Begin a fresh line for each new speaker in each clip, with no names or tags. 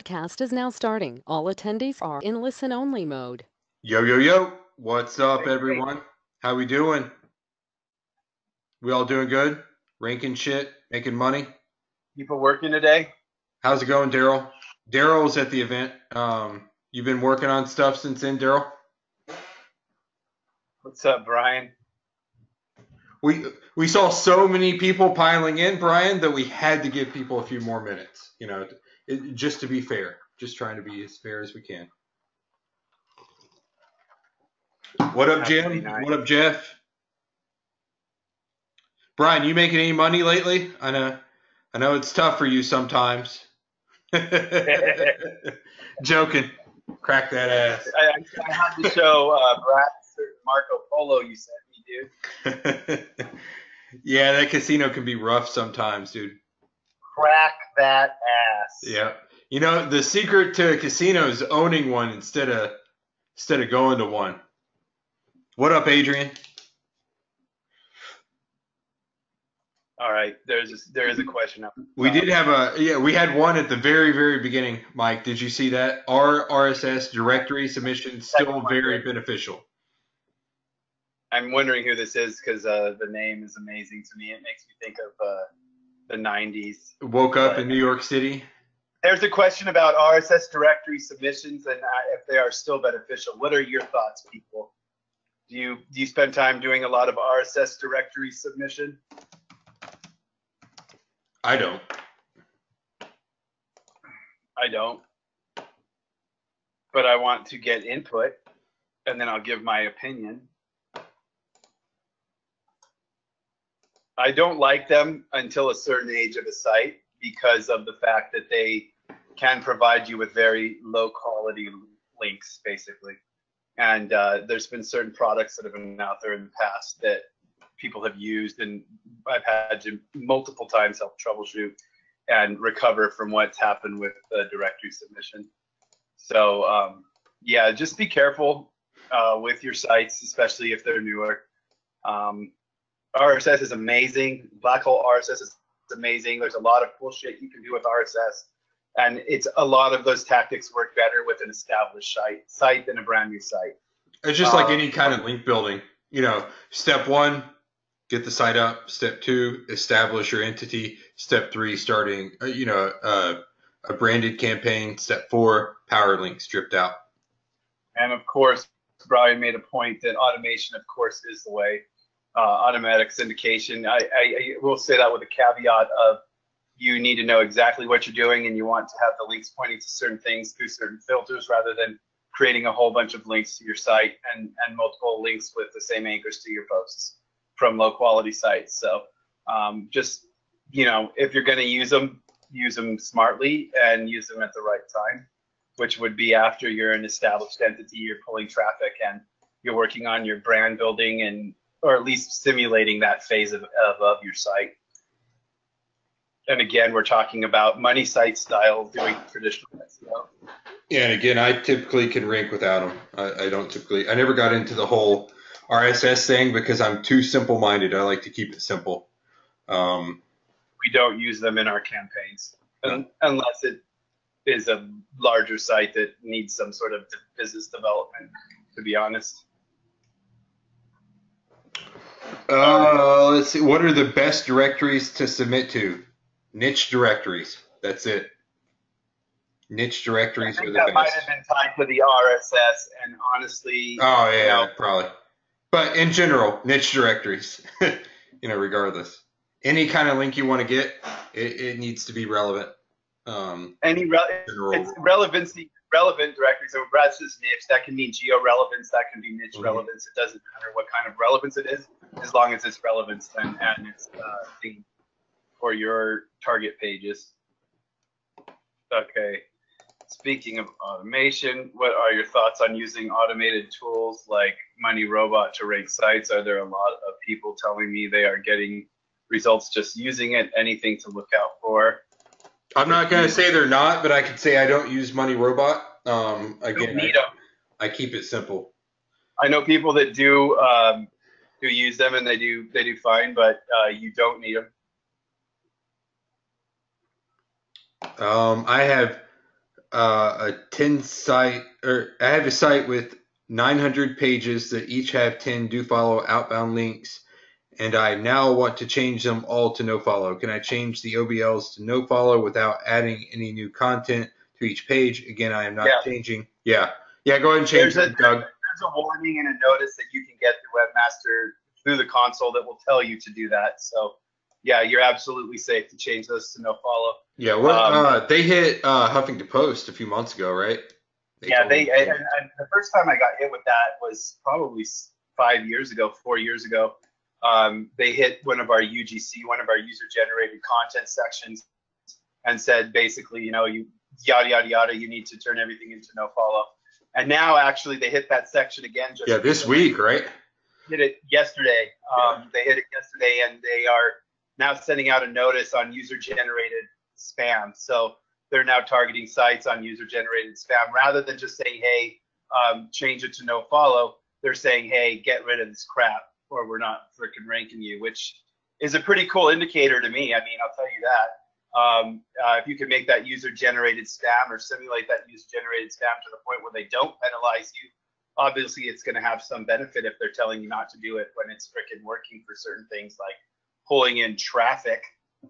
podcast is now starting. All attendees are in listen-only mode.
Yo, yo, yo. What's up,
Hey,
everyone? How we doing? We all doing good? Ranking shit? Making money?
people working today?
How's it going, Daryl? Daryl's at the event. You've been working on stuff since then, Daryl?
What's up, Brian?
We saw so many people piling in, Brian, that we had to give people a few more minutes. You know, just to be fair. Just trying to be as fair as we can. What up, Jim?
Nice.
What up, Jeff? Brian, you making any money lately? I know it's tough for you sometimes. Joking. Crack that ass.
I had to show Brad Marco Polo you sent me, dude.
Yeah, that casino can be rough sometimes, dude.
Crack that ass.
Yeah. You know, the secret to a casino is owning one instead of going to one. What up, Adrian?
All right, there is a question up.
We did have we had one at the very, very beginning, Mike. Did you see that? Our RSS directory submission still very beneficial.
I'm wondering who this is because the name is amazing to me. It makes me think of the 90s.
Woke up in New York City.
There's a question about RSS directory submissions and if they are still beneficial. What are your thoughts, people? Do you spend time doing a lot of RSS directory submission?
I don't.
But I want to get input, and then I'll give my opinion. I don't like them until a certain age of a site because of the fact that they can provide you with very low quality links, basically. And there's been certain products that have been out there in the past that people have used, and I've had to multiple times help troubleshoot and recover from what's happened with the directory submission. So yeah, just be careful with your sites, especially if they're newer. RSS is amazing. Black hole RSS is amazing. There's a lot of cool shit you can do with RSS, and it's a lot of those tactics work better with an established site than a brand new site.
It's just like any kind of link building. You know, step one, get the site up. Step two, establish your entity. Step three, starting, a branded campaign. Step four, power links dripped out. And
of course, Brian made a point that automation, of course, is the way. Automatic syndication. I will say that with a caveat of you need to know exactly what you're doing and you want to have the links pointing to certain things through certain filters rather than creating a whole bunch of links to your site and multiple links with the same anchors to your posts from low quality sites. So just, if you're going to use them smartly and use them at the right time, which would be after you're an established entity, you're pulling traffic and you're working on your brand building or at least simulating that phase of your site. And again, we're talking about money site style doing traditional SEO.
Yeah, and again, I typically can rank without them. I never got into the whole RSS thing because I'm too simple-minded. I like to keep it simple.
We don't use them in our campaigns unless it is a larger site that needs some sort of business development, to be honest.
Let's see. What are the best directories to submit to? Niche directories. That's it. Niche directories are the best.
That might have been tied to the RSS, and honestly.
Oh yeah, probably. But in general, niche directories. Regardless, any kind of link you want to get, it needs to be relevant.
It's relevant directory. So Brad says niche. That can mean geo-relevance. That can be niche relevance. It doesn't matter what kind of relevance it is, as long as it's relevance and it's theme for your target pages. Okay. Speaking of automation, what are your thoughts on using automated tools like Money Robot to rank sites? Are there a lot of people telling me they are getting results just using it? Anything to look out for?
I'm not going to say they're not, but I could say I don't use Money Robot. Again, I keep it simple.
I know people that do use them and they do fine, but you don't need them.
I have a 10 site, or I have a site with 900 pages that each have 10 do follow outbound links, and I now want to change them all to no follow. Can I change the OBLs to no follow without adding any new content to each page? Again, I am not changing. Yeah. Yeah, go ahead and change it, Doug.
There's a warning and a notice that you can get through Webmaster through the console that will tell you to do that. So, yeah, you're absolutely safe to change those to no follow.
Yeah, they hit Huffington Post a few months ago, right?
And the first time I got hit with that was probably 5 years ago, 4 years ago. They hit one of our UGC, one of our user-generated content sections, and said basically, you yada yada yada, you need to turn everything into no follow. And now actually they hit that section again.
This week, right?
Hit it yesterday. They hit it yesterday, and they are now sending out a notice on user-generated spam. So they're now targeting sites on user-generated spam rather than just saying, hey, change it to no follow. They're saying, hey, get rid of this crap, or we're not freaking ranking you, which is a pretty cool indicator to me. I mean, I'll tell you that. If you can make that user-generated spam or simulate that user-generated spam to the point where they don't penalize you, obviously it's going to have some benefit if they're telling you not to do it when it's freaking working for certain things like pulling in traffic,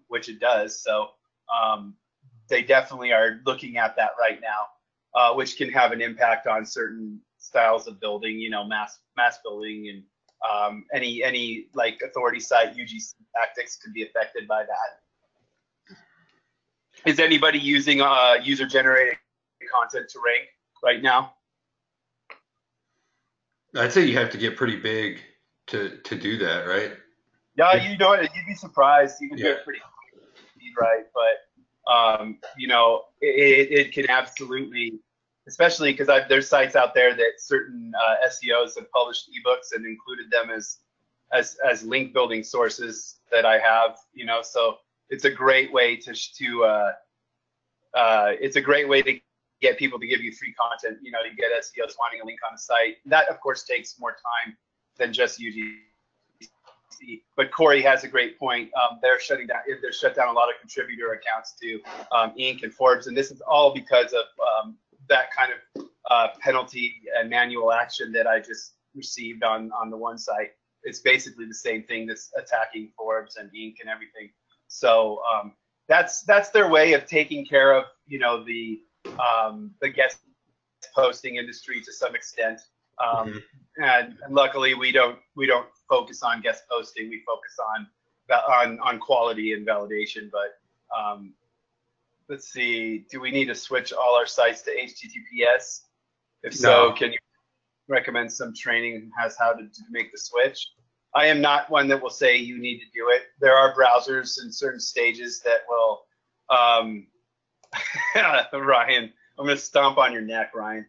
which it does. So they definitely are looking at that right now, which can have an impact on certain styles of building, mass building, and any like authority site UGC tactics could be affected by that. Is anybody using user-generated content to rank right now?
I'd say you have to get pretty big to do that, right?
Yeah, you'd be surprised. You can do it pretty quickly, right? But it can absolutely, especially because there's sites out there that certain SEOs have published ebooks and included them as link building sources that I have. So it's a great way to get people to give you free content. You get SEOs wanting a link on a site. That of course takes more time than just UGC. But Corey has a great point. They're shut down a lot of contributor accounts to Inc. and Forbes, and this is all because of that kind of penalty and manual action that I just received on the one site. It's basically the same thing that's attacking Forbes and Inc. and everything. So that's their way of taking care of the guest posting industry to some extent. And luckily we don't focus on guest posting. We focus on quality and validation. But let's see, do we need to switch all our sites to HTTPS? If so, can you recommend some training as how to make the switch? I am not one that will say you need to do it. There are browsers in certain stages that will, Ryan, I'm going to stomp on your neck, Ryan.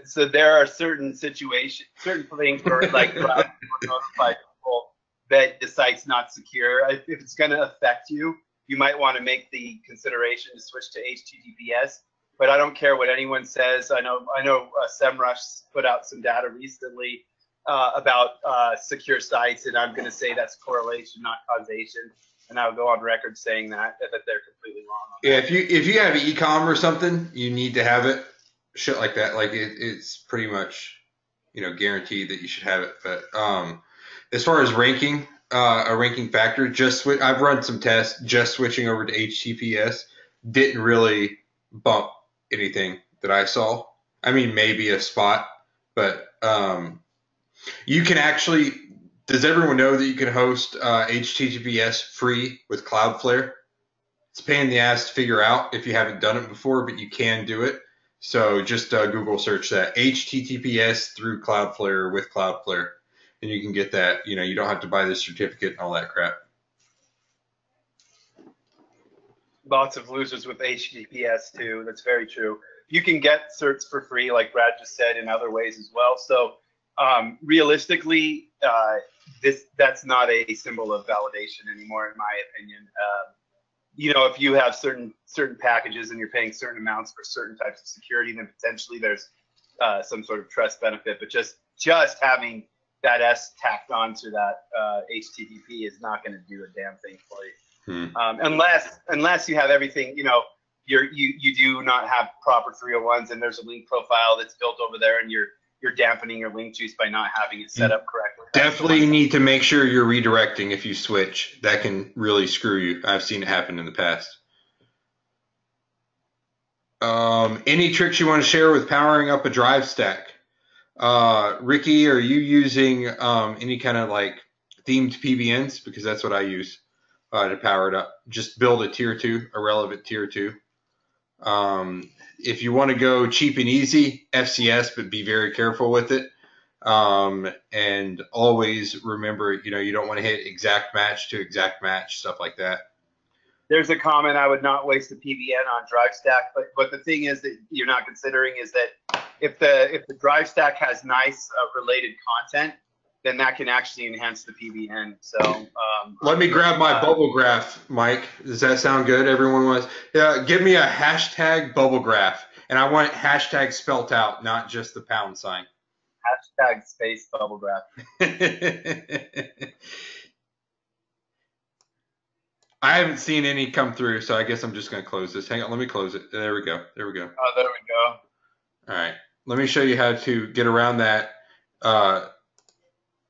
So there are certain situations, certain things where like browsers will notify people that the site's not secure. If it's going to affect you, you might want to make the consideration to switch to HTTPS. But I don't care what anyone says. I know SEMrush put out some data recently about secure sites, and I'm going to say that's correlation, not causation. And I'll go on record saying that they're completely wrong on that.
If you have e-com or something, you need to have it. Shit like that, like it's pretty much guaranteed that you should have it. But as far as ranking, a ranking factor, I've run some tests. Just switching over to HTTPS didn't really bump anything that I saw. I mean, maybe a spot, but you can actually. Does everyone know that you can host HTTPS free with Cloudflare? It's a pain in the ass to figure out if you haven't done it before, but you can do it. So just Google search that HTTPS through Cloudflare with Cloudflare, and you can get that. You don't have to buy the certificate and all that crap.
Lots of losers with HTTPS too. That's very true. You can get certs for free, like Brad just said, in other ways as well. So realistically, that's not a symbol of validation anymore, in my opinion. If you have certain packages and you're paying certain amounts for certain types of security, then potentially there's some sort of trust benefit. But just having that S tacked onto that HTTP is not going to do a damn thing for you. Unless you have everything, you do not have proper 301s, and there's a link profile that's built over there, and you're dampening your link juice by not having it set up correctly.
Definitely need to make sure you're redirecting if you switch. That can really screw you. I've seen it happen in the past. Any tricks you want to share with powering up a drive stack? Ricky, are you using any kind of like themed PBNs? Because that's what I use to power it up. Just build a tier 2, a relevant tier 2. If you want to go cheap and easy, FCS, but be very careful with it. And always remember, you don't want to hit exact match to exact match, stuff like that.
There's a comment, I would not waste a PBN on drive stack, but the thing is that you're not considering is that if the drive stack has nice related content, then that can actually enhance the PBN. So
let me grab my bubble graph, Mike. Does that sound good? Everyone wants, give me a hashtag bubble graph, and I want hashtag spelt out, not just the pound sign.
Hashtag space bubble graph.
I haven't seen any come through, so I guess I'm just going to close this. Hang on, let me close it. There we go. There we go.
Oh, there we go.
All right. Let me show you how to get around that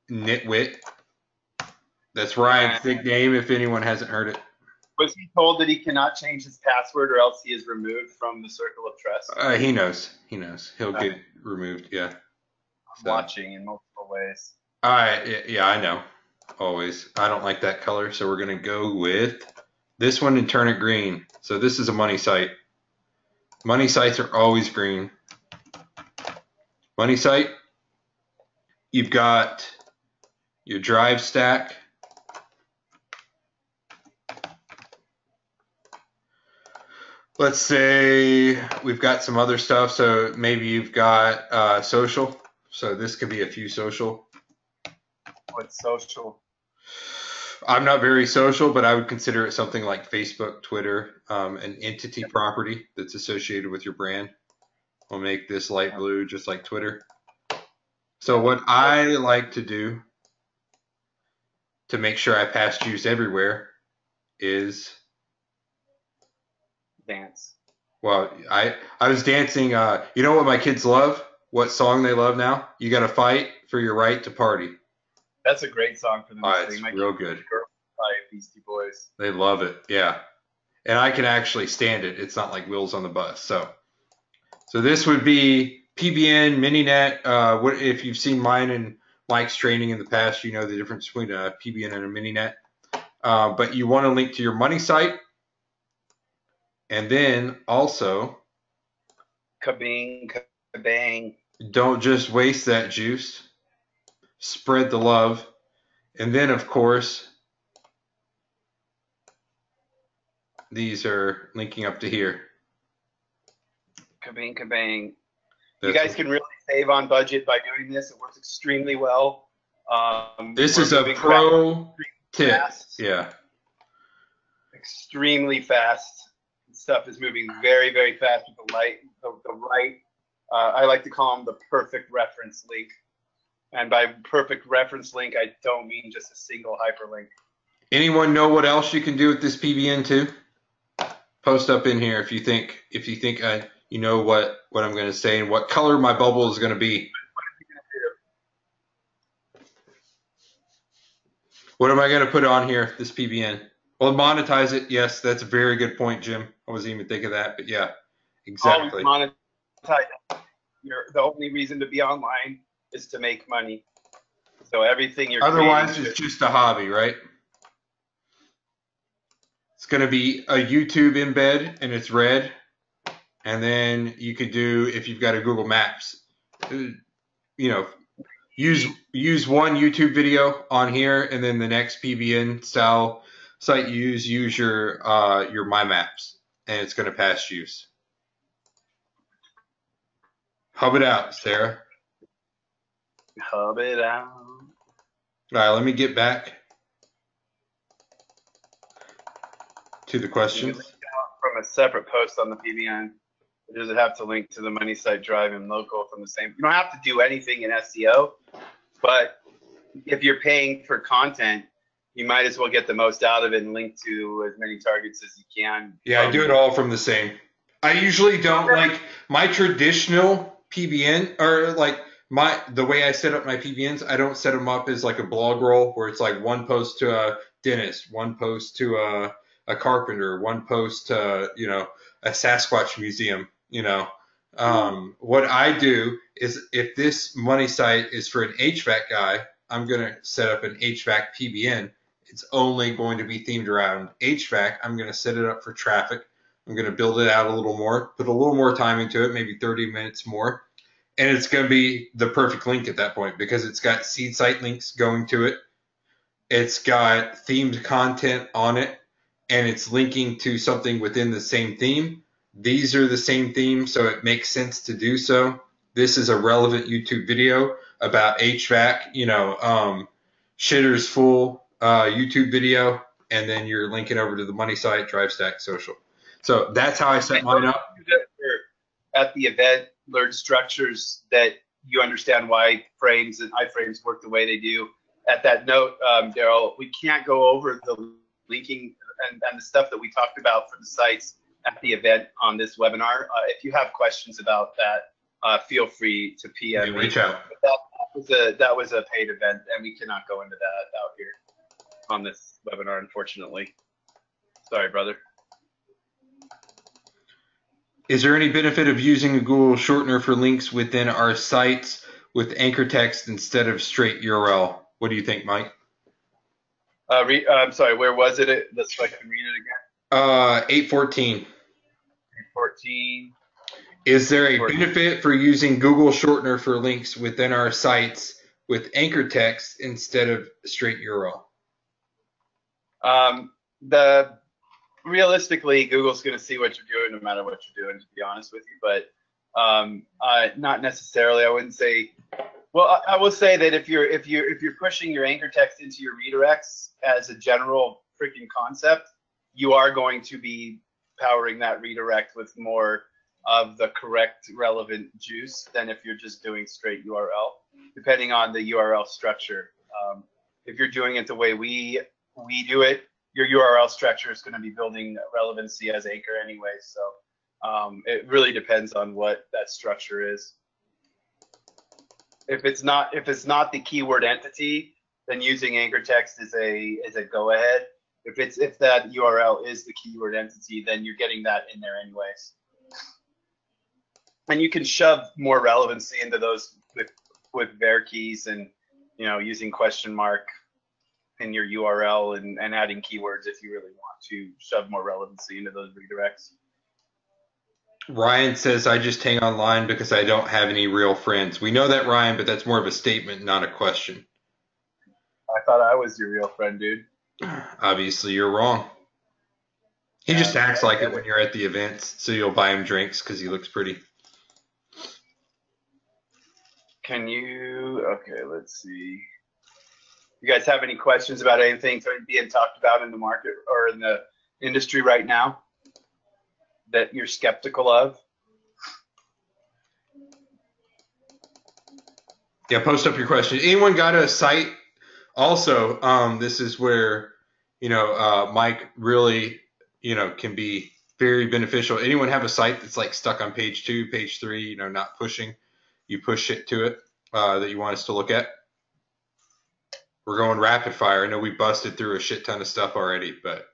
nitwit. That's Ryan's nickname, if anyone hasn't heard it.
Was he told that he cannot change his password or else he is removed from the circle of trust?
He knows. He knows. He'll get removed, yeah.
I'm watching in multiple ways.
All right. Yeah, I know. Always. I don't like that color, so we're going to go with this one and turn it green. So this is a money site. Money sites are always green. Money site, you've got your drive stack. Let's say we've got some other stuff, so maybe you've got social. So this could be a few social.
What's social?
I'm not very social, but I would consider it something like Facebook, Twitter, an entity property that's associated with your brand. We'll make this light blue just like Twitter. So what I like to do to make sure I pass juice everywhere is
dance.
Well, I was dancing. You know what my kids love? What song they love now? You Gotta Fight for Your Right to Party.
That's a great song for them to
It's
sing.
real good.
Beastie Boys.
They love it, yeah. And I can actually stand it. It's not like Wheels on the Bus. So this would be PBN, MiniNet. What if you've seen mine and Mike's training in the past, you know the difference between a PBN and a MiniNet. But you want to link to your money site. And then also,
kabing, kabang.
Don't just waste that juice. Spread the love. And then, of course, these are linking up to here.
Kabing, kabang. You guys can really save on budget by doing this. It works extremely well.
This is a pro tip.
Fast.
Yeah.
Extremely fast. Stuff is moving very, very fast with the right. I like to call them the perfect reference link. And by perfect reference link, I don't mean just a single hyperlink.
Anyone know what else you can do with this PBN too? Post up in here if you think you know what I'm going to say and what color my bubble is going to be. What am I going to put on here, this PBN? Well, monetize it. Yes, that's a very good point, Jim. I wasn't even thinking of that, but yeah, exactly.
Always monetize. The only reason to be online is to make money. So everything you're
otherwise it's just a hobby, right? It's going to be a YouTube embed and it's red. And then you could do, if you've got a Google Maps, use one YouTube video on here, and then the next PBN style site you use your My Maps, and it's going to pass juice. Hub it out, Sarah.
Hub it out.
All right, let me get back to the questions.
From a separate post on the PBN. Does it have to link to the money site drive and local from the same? You don't have to do anything in SEO, but if you're paying for content, you might as well get the most out of it and link to as many targets as you can.
Yeah, I do it all from the same. I usually don't like my traditional PBN or like the way I set up my PBNs. I don't set them up as like a blog roll where it's like one post to a dentist, one post to a carpenter, one post to a Sasquatch museum. What I do is if this money site is for an HVAC guy, I'm gonna set up an HVAC PBN. It's only going to be themed around HVAC. I'm gonna set it up for traffic. I'm going to build it out a little more, put a little more time into it, maybe 30 minutes more. And it's going to be the perfect link at that point because it's got seed site links going to it. It's got themed content on it, and it's linking to something within the same theme. These are the same theme, so it makes sense to do so. This is a relevant YouTube video about HVAC, Shitter's full YouTube video, and then you're linking over to the money site, DriveStack Social. So that's how I set mine up.
At the event, learn structures that you understand why frames and iframes work the way they do. At that note, Daryl, we can't go over the linking and the stuff that we talked about for the sites at the event on this webinar. If you have questions about that, feel free to PM me.
Reach out.
That was a paid event, and we cannot go into that out here on this webinar, unfortunately. Sorry, brother.
Is there any benefit of using a Google shortener for links within our sites with anchor text instead of straight URL? What do you think, Mike?
I'm sorry, where was it? Let's so I can read it again.
814.
814.
Is there a benefit for using Google shortener for links within our sites with anchor text instead of straight URL?
Realistically, Google's going to see what you're doing no matter what you're doing, to be honest with you. But not necessarily. I wouldn't say. Well, I will say that if you're pushing your anchor text into your redirects as a general freaking concept, you are going to be powering that redirect with more of the correct relevant juice than if you're just doing straight URL, depending on the URL structure. If you're doing it the way we do it, your URL structure is going to be building relevancy as anchor anyway. So it really depends on what that structure is. If it's not the keyword entity, then using anchor text is a go ahead. If that URL is the keyword entity, then you're getting that in there anyways. And you can shove more relevancy into those with var keys and using question mark in your URL and adding keywords if you really want to shove more relevancy into those redirects.
Ryan says, I just hang online because I don't have any real friends. We know that, Ryan, but that's more of a statement, not a question.
I thought I was your real friend, dude.
Obviously, you're wrong. He just acts like it when you're at the events, so you'll buy him drinks because he looks pretty.
Can you, okay, let's see. You guys have any questions about anything being talked about in the market or in the industry right now that you're skeptical of?
Yeah, post up your question. Anyone got a site? Also, this is where, Mike really, can be very beneficial. Anyone have a site that's like stuck on page 2, page 3, not pushing? You push it to it that you want us to look at. We're going rapid fire. I know we busted through a shit ton of stuff already, but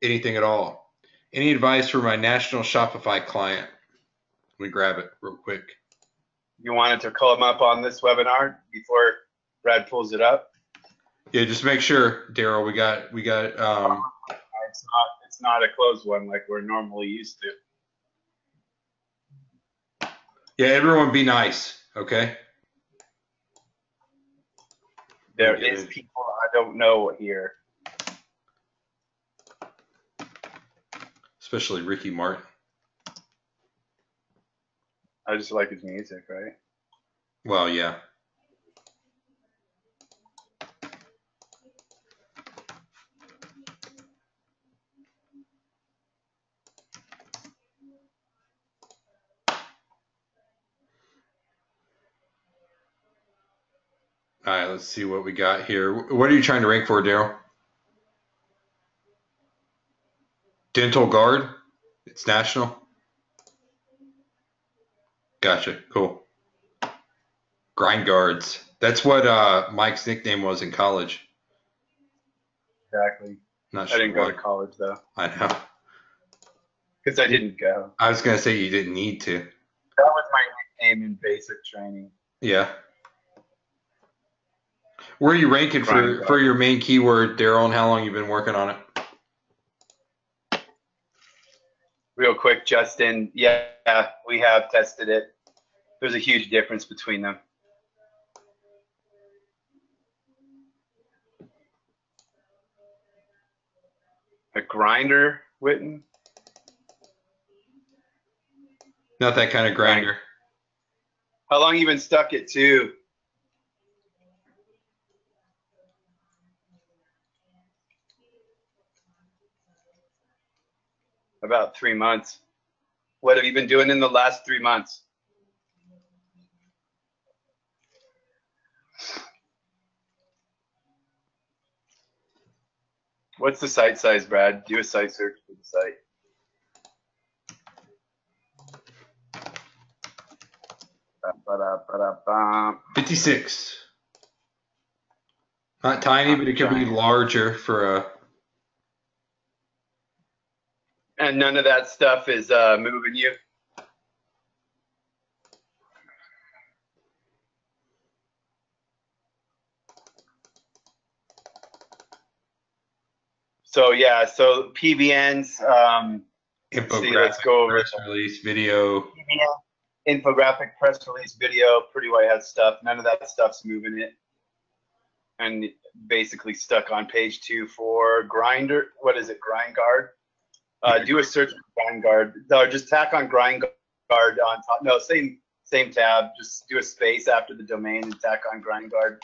anything at all. Any advice for my national Shopify client? Let me grab it real quick.
You wanted to call them up on this webinar before Brad pulls it up?
Yeah, just make sure, Daryl. We got.
It's not a closed one like we're normally used to.
Yeah, everyone be nice, okay?
There is people I don't know here.
Especially Ricky Martin.
I just like his music, right?
Well, yeah. All right, let's see what we got here. What are you trying to rank for, Daryl? Dental guard? It's national? Gotcha. Cool. Grind guards. That's what Mike's nickname was in college.
Exactly.
Not
I
sure
didn't go
why.
to college though,
I know.
because I didn't go.
I was going to say you didn't need to.
That was my nickname in basic training.
Yeah. Where are you ranking
Grind
for
guard.
your main keyword, Daryl, and how long you've been working on it?
Real quick, Justin. Yeah, we have tested it. There's a huge difference between them. A grinder, Witten?
Not that kind of grinder.
How long you been stuck at too? About 3 months. What have you been doing in the last 3 months? What's the site size, Brad? Do a site search for the site. Ba-da-ba-da-bum.
56. Not tiny, but it could be larger for a.
And none of that stuff is moving you. So yeah, so PBNs.
Infographic,
let's go over
press release, video.
PBN, infographic, press release, video. Pretty white hat stuff. None of that stuff's moving it. And basically stuck on page 2 for grinder. What is it? Grind guard. Do a search for grind guard. No, just tack on grind guard on top. No, same tab. Just do a space after the domain and tack on grind guard.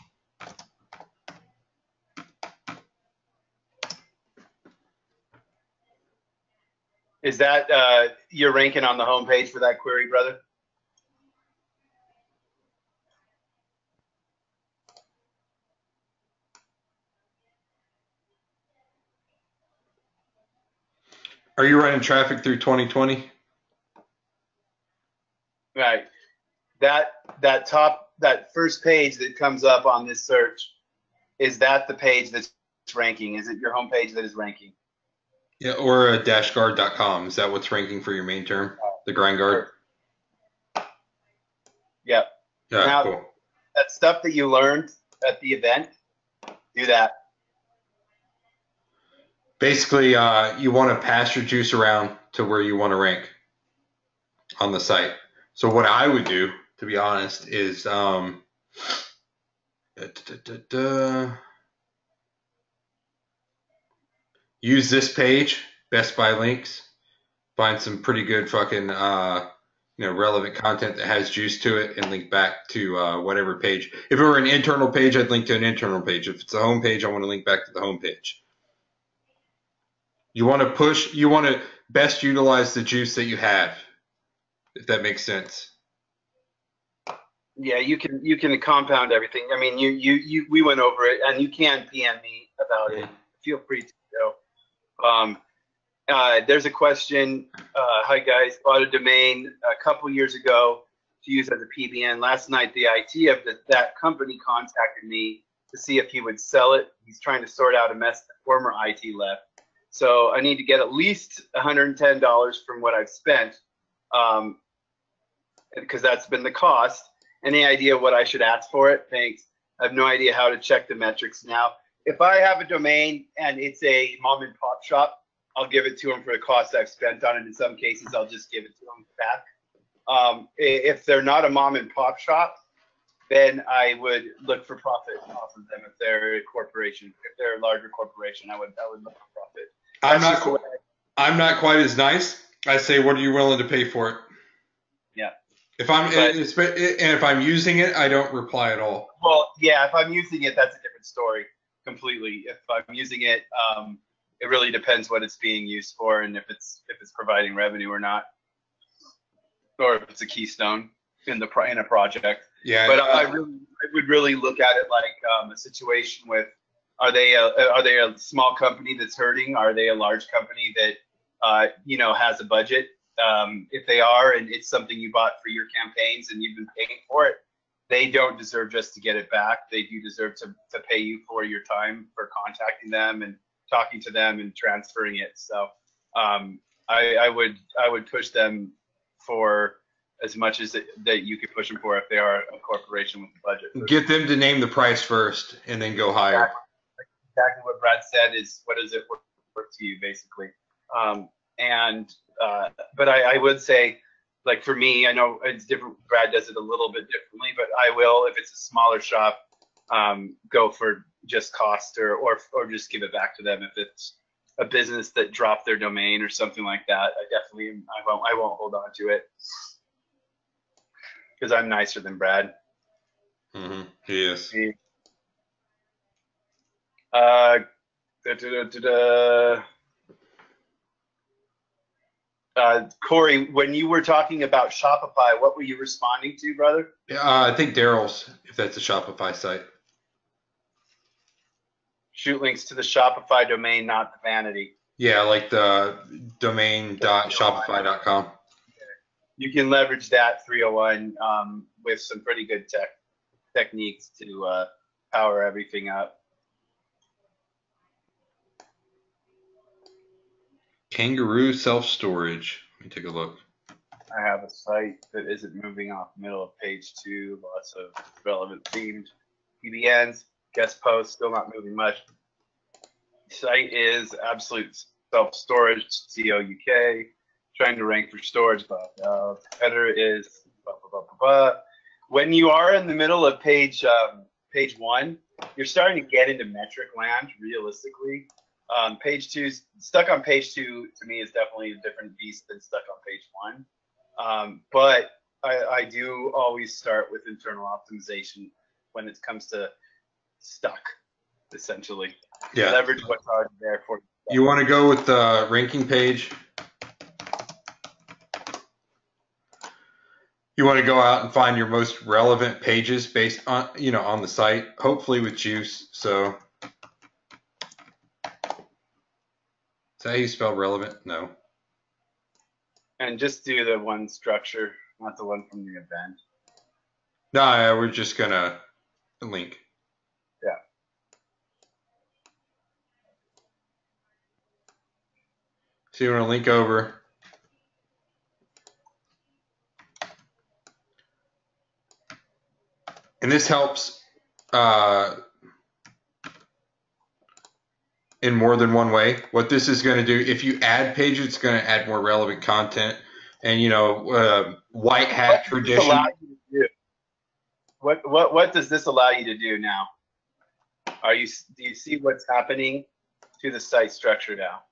Is that you're ranking on the home page for that query, brother?
Are you running traffic through 2020?
Right. That first page that comes up on this search, is that the page that's ranking? Is it your home page that is ranking?
Yeah, or dashguard.com. Is that what's ranking for your main term? The grind guard?
Yep.
Yeah,
Now,
cool.
that stuff that you learned at the event, do that.
Basically, you want to pass your juice around to where you want to rank on the site. So what I would do, to be honest, is use this page, Best Buy links, find some pretty good fucking relevant content that has juice to it, and link back to whatever page. If it were an internal page, I'd link to an internal page. If it's a home page, I want to link back to the home page. You want to best utilize the juice that you have, if that makes sense.
Yeah, you can compound everything. I mean, we went over it, and you can PM me about it. Feel free to go. There's a question. Hi guys, bought a domain a couple years ago to use as a PBN. Last night, the IT of that company contacted me to see if he would sell it. He's trying to sort out a mess the former IT left. So I need to get at least $110 from what I've spent, because that's been the cost. Any idea what I should ask for it? Thanks. I have no idea how to check the metrics now. If I have a domain and it's a mom and pop shop, I'll give it to them for the cost I've spent on it. In some cases, I'll just give it to them back. If they're not a mom and pop shop, then I would look for profit off of them. If they're a corporation, if they're a larger corporation, I would look for profit.
I'm not quite as nice. I say, what are you willing to pay for it?
Yeah.
If I'm using it, I don't reply at all.
Well, yeah, if I'm using it, that's a different story completely. If I'm using it, it really depends what it's being used for, and if it's providing revenue or not, or if it's a keystone in a project.
Yeah.
But I would really look at it like a situation with, are they a small company that's hurting? Are they a large company that has a budget. If they are, and it's something you bought for your campaigns and you've been paying for it, they don't deserve just to get it back. They do deserve to pay you for your time for contacting them and talking to them and transferring it. So I would push them for as much as that you could push them for if they are a corporation with a budget.
Get them to name the price first and then go higher.
Exactly what Brad said is, what is it worth to you, basically? But I would say, like for me, I know it's different. Brad does it a little bit differently, but I will, if it's a smaller shop, go for just cost or just give it back to them. If it's a business that dropped their domain or something like that, I won't hold on to it because I'm nicer than Brad.
Mm-hmm. Yes.
Corey, when you were talking about Shopify, what were you responding to, brother?
I think Daryl's, if that's a Shopify site.
Shoot links to the Shopify domain, not the vanity.
Yeah, like the domain.shopify.com.
You can leverage that 301 with some pretty good techniques to power everything up.
Kangaroo self-storage. Let me take a look.
I have a site that isn't moving off the middle of page 2. Lots of relevant themed PBNs. Guest posts, still not moving much. Site is Absolute Self-Storage, CO UK. Trying to rank for storage, but competitor is blah, blah, blah, blah, blah. When you are in the middle of page 1, you're starting to get into metric land, realistically. Page 2, stuck on page 2 to me is definitely a different beast than stuck on page 1. But I do always start with internal optimization when it comes to stuck, essentially.
Yeah.
Leverage what's already there for you.
You want to go with the ranking page? You want to go out and find your most relevant pages based on, on the site, hopefully with juice. So, is that how you spell relevant? No.
And just do the one structure, not the one from the event.
No, we're just going to link.
Yeah.
So you want to link over. And this helps in more than one way. What this is going to do, if you add pages, it's going to add more relevant content. And, white hat tradition.
What does this allow you to do now? Do you see what's happening to the site structure now?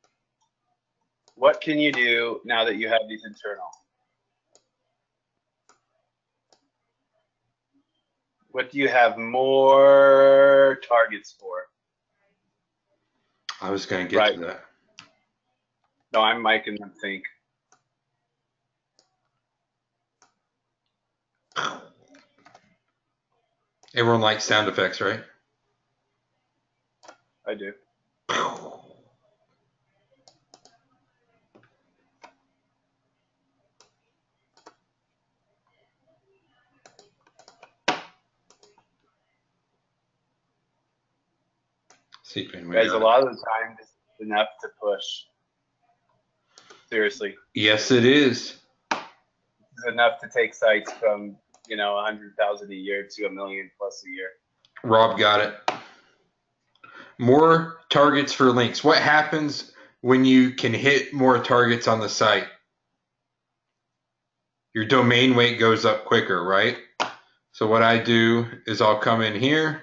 What can you do now that you have these internal? What do you have more targets for?
I was going to get to that.
No, I'm making them think.
Everyone likes sound effects, right?
I do. Guys, a lot of the time, this is enough to push. Seriously.
Yes, it is.
This is enough to take sites from 100,000 a year to 1 million plus a year.
Rob got it. More targets for links. What happens when you can hit more targets on the site? Your domain weight goes up quicker, right? So what I do is I'll come in here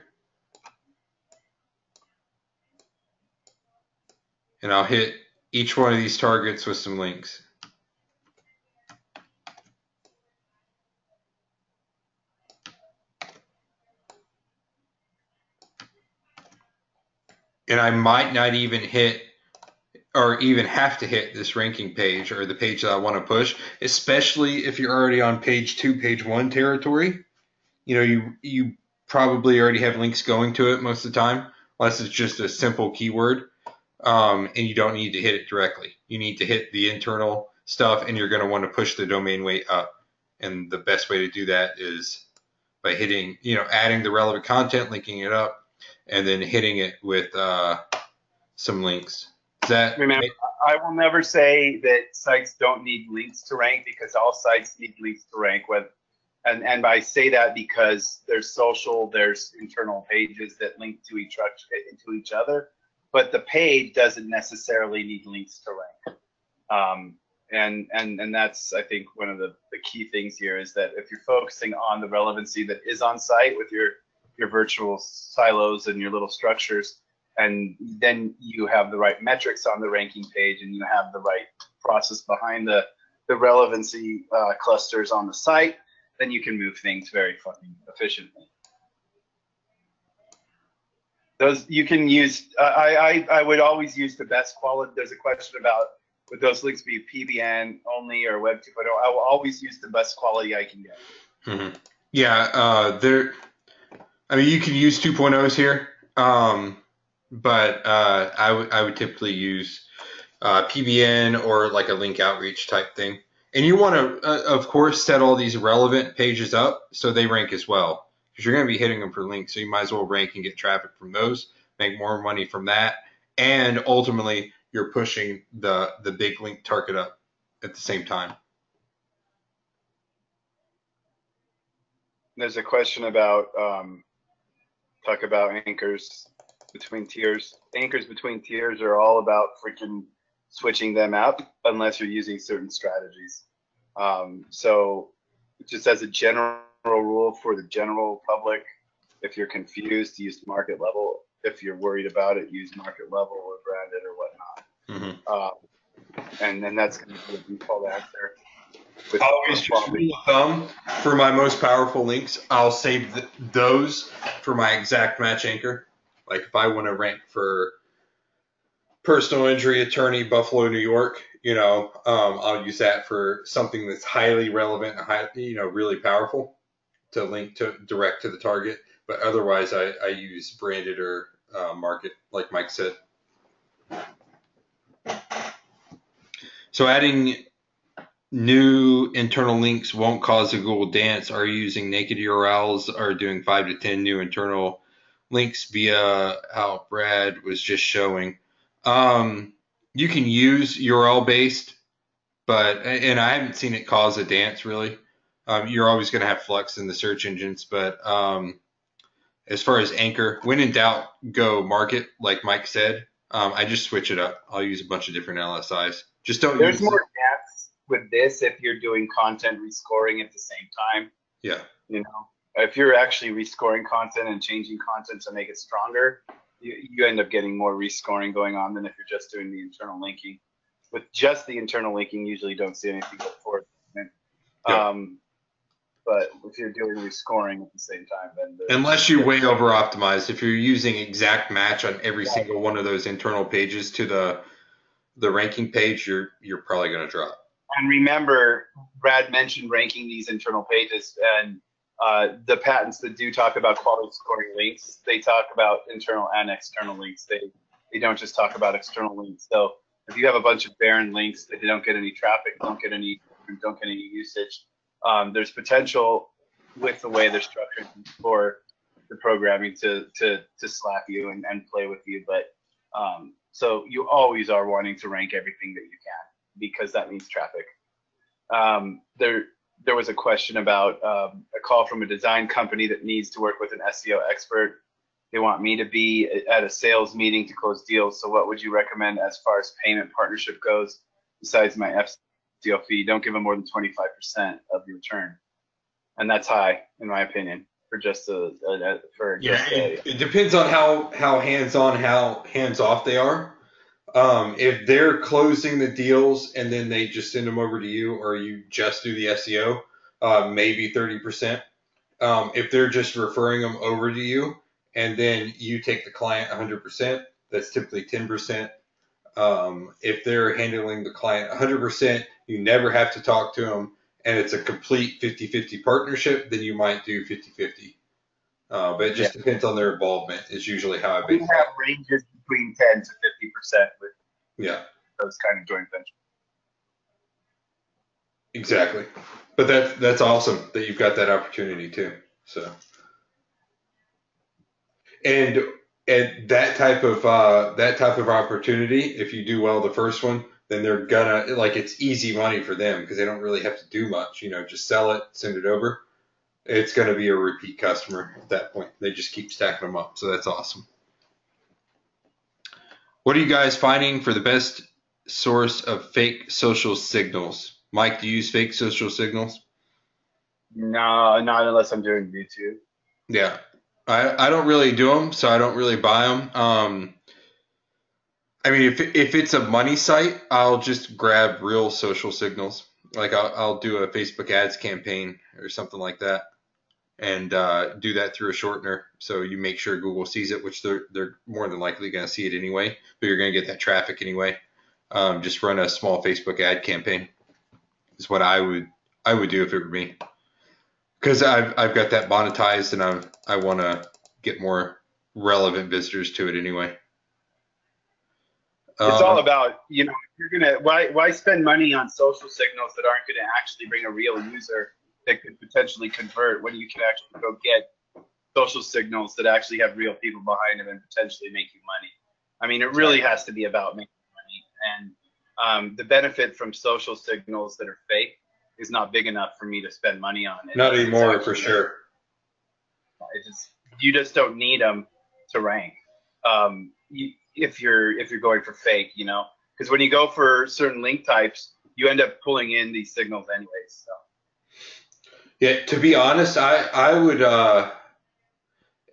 and I'll hit each one of these targets with some links. And I might not even hit or even have to hit this ranking page or the page that I want to push, especially if you're already on page 2, page 1 territory. You probably already have links going to it most of the time, unless it's just a simple keyword. and you don't need to hit it directly. You need to hit the internal stuff, and you're going to want to push the domain weight up. And the best way to do that is by hitting, adding the relevant content, linking it up, and then hitting it with some links. Does that
Remember,
make?
I will never say that sites don't need links to rank, because all sites need links to rank. And I say that because there's social, there's internal pages that link to each other, but the page doesn't necessarily need links to rank. And that's, I think, one of the key things here, is that if you're focusing on the relevancy that is on site with your virtual silos and your little structures, and then you have the right metrics on the ranking page, and you have the right process behind the relevancy clusters on the site, then you can move things very fucking efficiently. Those you can use. I would always use the best quality. There's a question about, would those links be PBN only or Web 2.0? I will always use the best quality I can get.
Mm-hmm. Yeah, you can use 2.0s here, but I would typically use PBN or like a link outreach type thing. And you want to, of course, set all these relevant pages up so they rank as well, because you're going to be hitting them for links. So you might as well rank and get traffic from those, make more money from that, and ultimately you're pushing the big link target up at the same time.
There's a question about talk about anchors between tiers. Anchors between tiers are all about freaking switching them up unless you're using certain strategies. So just as a general rule for the general public, if you're confused, use market level. If you're worried about it, use market level or branded or whatnot.
Mm-hmm.
And then that's going to be the default answer.
Always just rule of thumb for my most powerful links, I'll save those for my exact match anchor. Like if I want to rank for personal injury attorney, Buffalo, New York, I'll use that for something that's highly relevant and really powerful to link to direct to the target. But otherwise, I use branded or market, like Mike said. So adding new internal links won't cause a Google dance. Are you using naked URLs or doing 5 to 10 new internal links via how Brad was just showing? You can use URL based, and I haven't seen it cause a dance really. You're always going to have flux in the search engines, but as far as anchor, when in doubt, go market, like Mike said. I just switch it up. I'll use a bunch of different LSIs. Just don't
There's
use
more depth with this if you're doing content rescoring at the same time.
Yeah.
If you're actually rescoring content and changing content to make it stronger, you end up getting more rescoring going on than if you're just doing the internal linking. With just the internal linking, usually you don't see anything but forward.
Yeah.
But if you're doing rescoring at the same time, then
unless you're way over optimized, if you're using exact match on every single one of those internal pages to the ranking page, you're probably going to drop.
And remember, Brad mentioned ranking these internal pages, and the patents that do talk about quality scoring links, they talk about internal and external links. They don't just talk about external links. So if you have a bunch of barren links that don't get any traffic, don't get any usage, there's potential with the way they're structured for the programming to slap you and play with you. But so you always are wanting to rank everything that you can, because that means traffic. There was a question about a call from a design company that needs to work with an SEO expert. They want me to be at a sales meeting to close deals. So what would you recommend as far as payment partnership goes, besides my SEO fee? Don't give them more than 25% of the return. And that's high, in my opinion, for just
it depends on how hands-on, how hands-off they are. If they're closing the deals and then they just send them over to you, or you just do the SEO, maybe 30%. If they're just referring them over to you and then you take the client 100%, that's typically 10%. If they're handling the client 100%, you never have to talk to them, and it's a complete 50-50 partnership, then you might do 50-50. But it just depends on their involvement is usually how I base it.
We have ranges between 10 to 50% with
Yeah,
those kind of joint ventures.
exactly. But that's awesome that you've got that opportunity too. So and and that type of opportunity, if you do well the first one, then they're gonna like it's easy money for them because they don't really have to do much. Just sell it, send it over. It's going to be a repeat customer at that point. They just keep stacking them up. So that's awesome. What are you guys finding for the best source of fake social signals? Mike, do you use fake social signals?
No, not unless I'm doing YouTube.
Yeah. I don't really do them, so I don't really buy them. I mean, if it's a money site, I'll just grab real social signals. Like I'll do a Facebook ads campaign or something like that, and do that through a shortener. So you make sure Google sees it, which they're more than likely going to see it anyway, but you're going to get that traffic anyway. Just run a small Facebook ad campaign is what I would do if it were me, because I've got that monetized and I want to get more relevant visitors to it anyway.
It's all about, if you're gonna why spend money on social signals that aren't gonna actually bring a real user that could potentially convert when you can actually go get social signals that actually have real people behind them and potentially make you money. I mean, it really has to be about making money, and the benefit from social signals that are fake is not big enough for me to spend money on it.
Not anymore, for sure.
You just don't need them to rank. If you're going for fake, because when you go for certain link types, you end up pulling in these signals anyways. So.
Yeah, to be honest, I would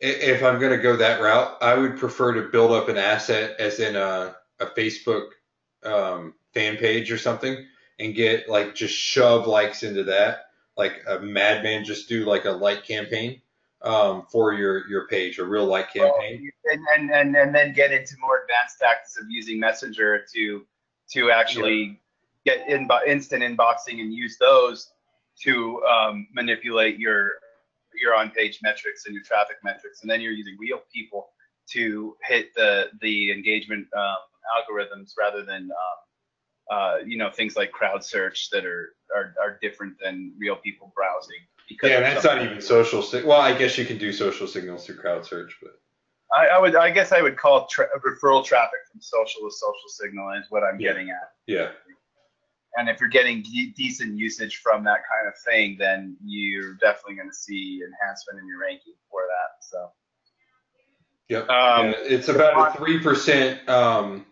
if I'm going to go that route, I would prefer to build up an asset as in a Facebook fan page or something, and get like just shove likes into that, like a madman, just do like a like campaign for your page, a real like campaign.
And then get into more advanced tactics of using Messenger to actually get instant inboxing and use those to manipulate your on-page metrics and your traffic metrics, and then you're using real people to hit the engagement algorithms rather than things like crowd search that are different than real people browsing.
Yeah, and that's not even social. Well, I guess you can do social signals through crowd search, but
I guess I would call referral traffic from social to social signal is what I'm getting at.
Yeah.
And if you're getting decent usage from that kind of thing, then you're definitely going to see enhancement in your ranking for that. So.
Yep. It's about a 3%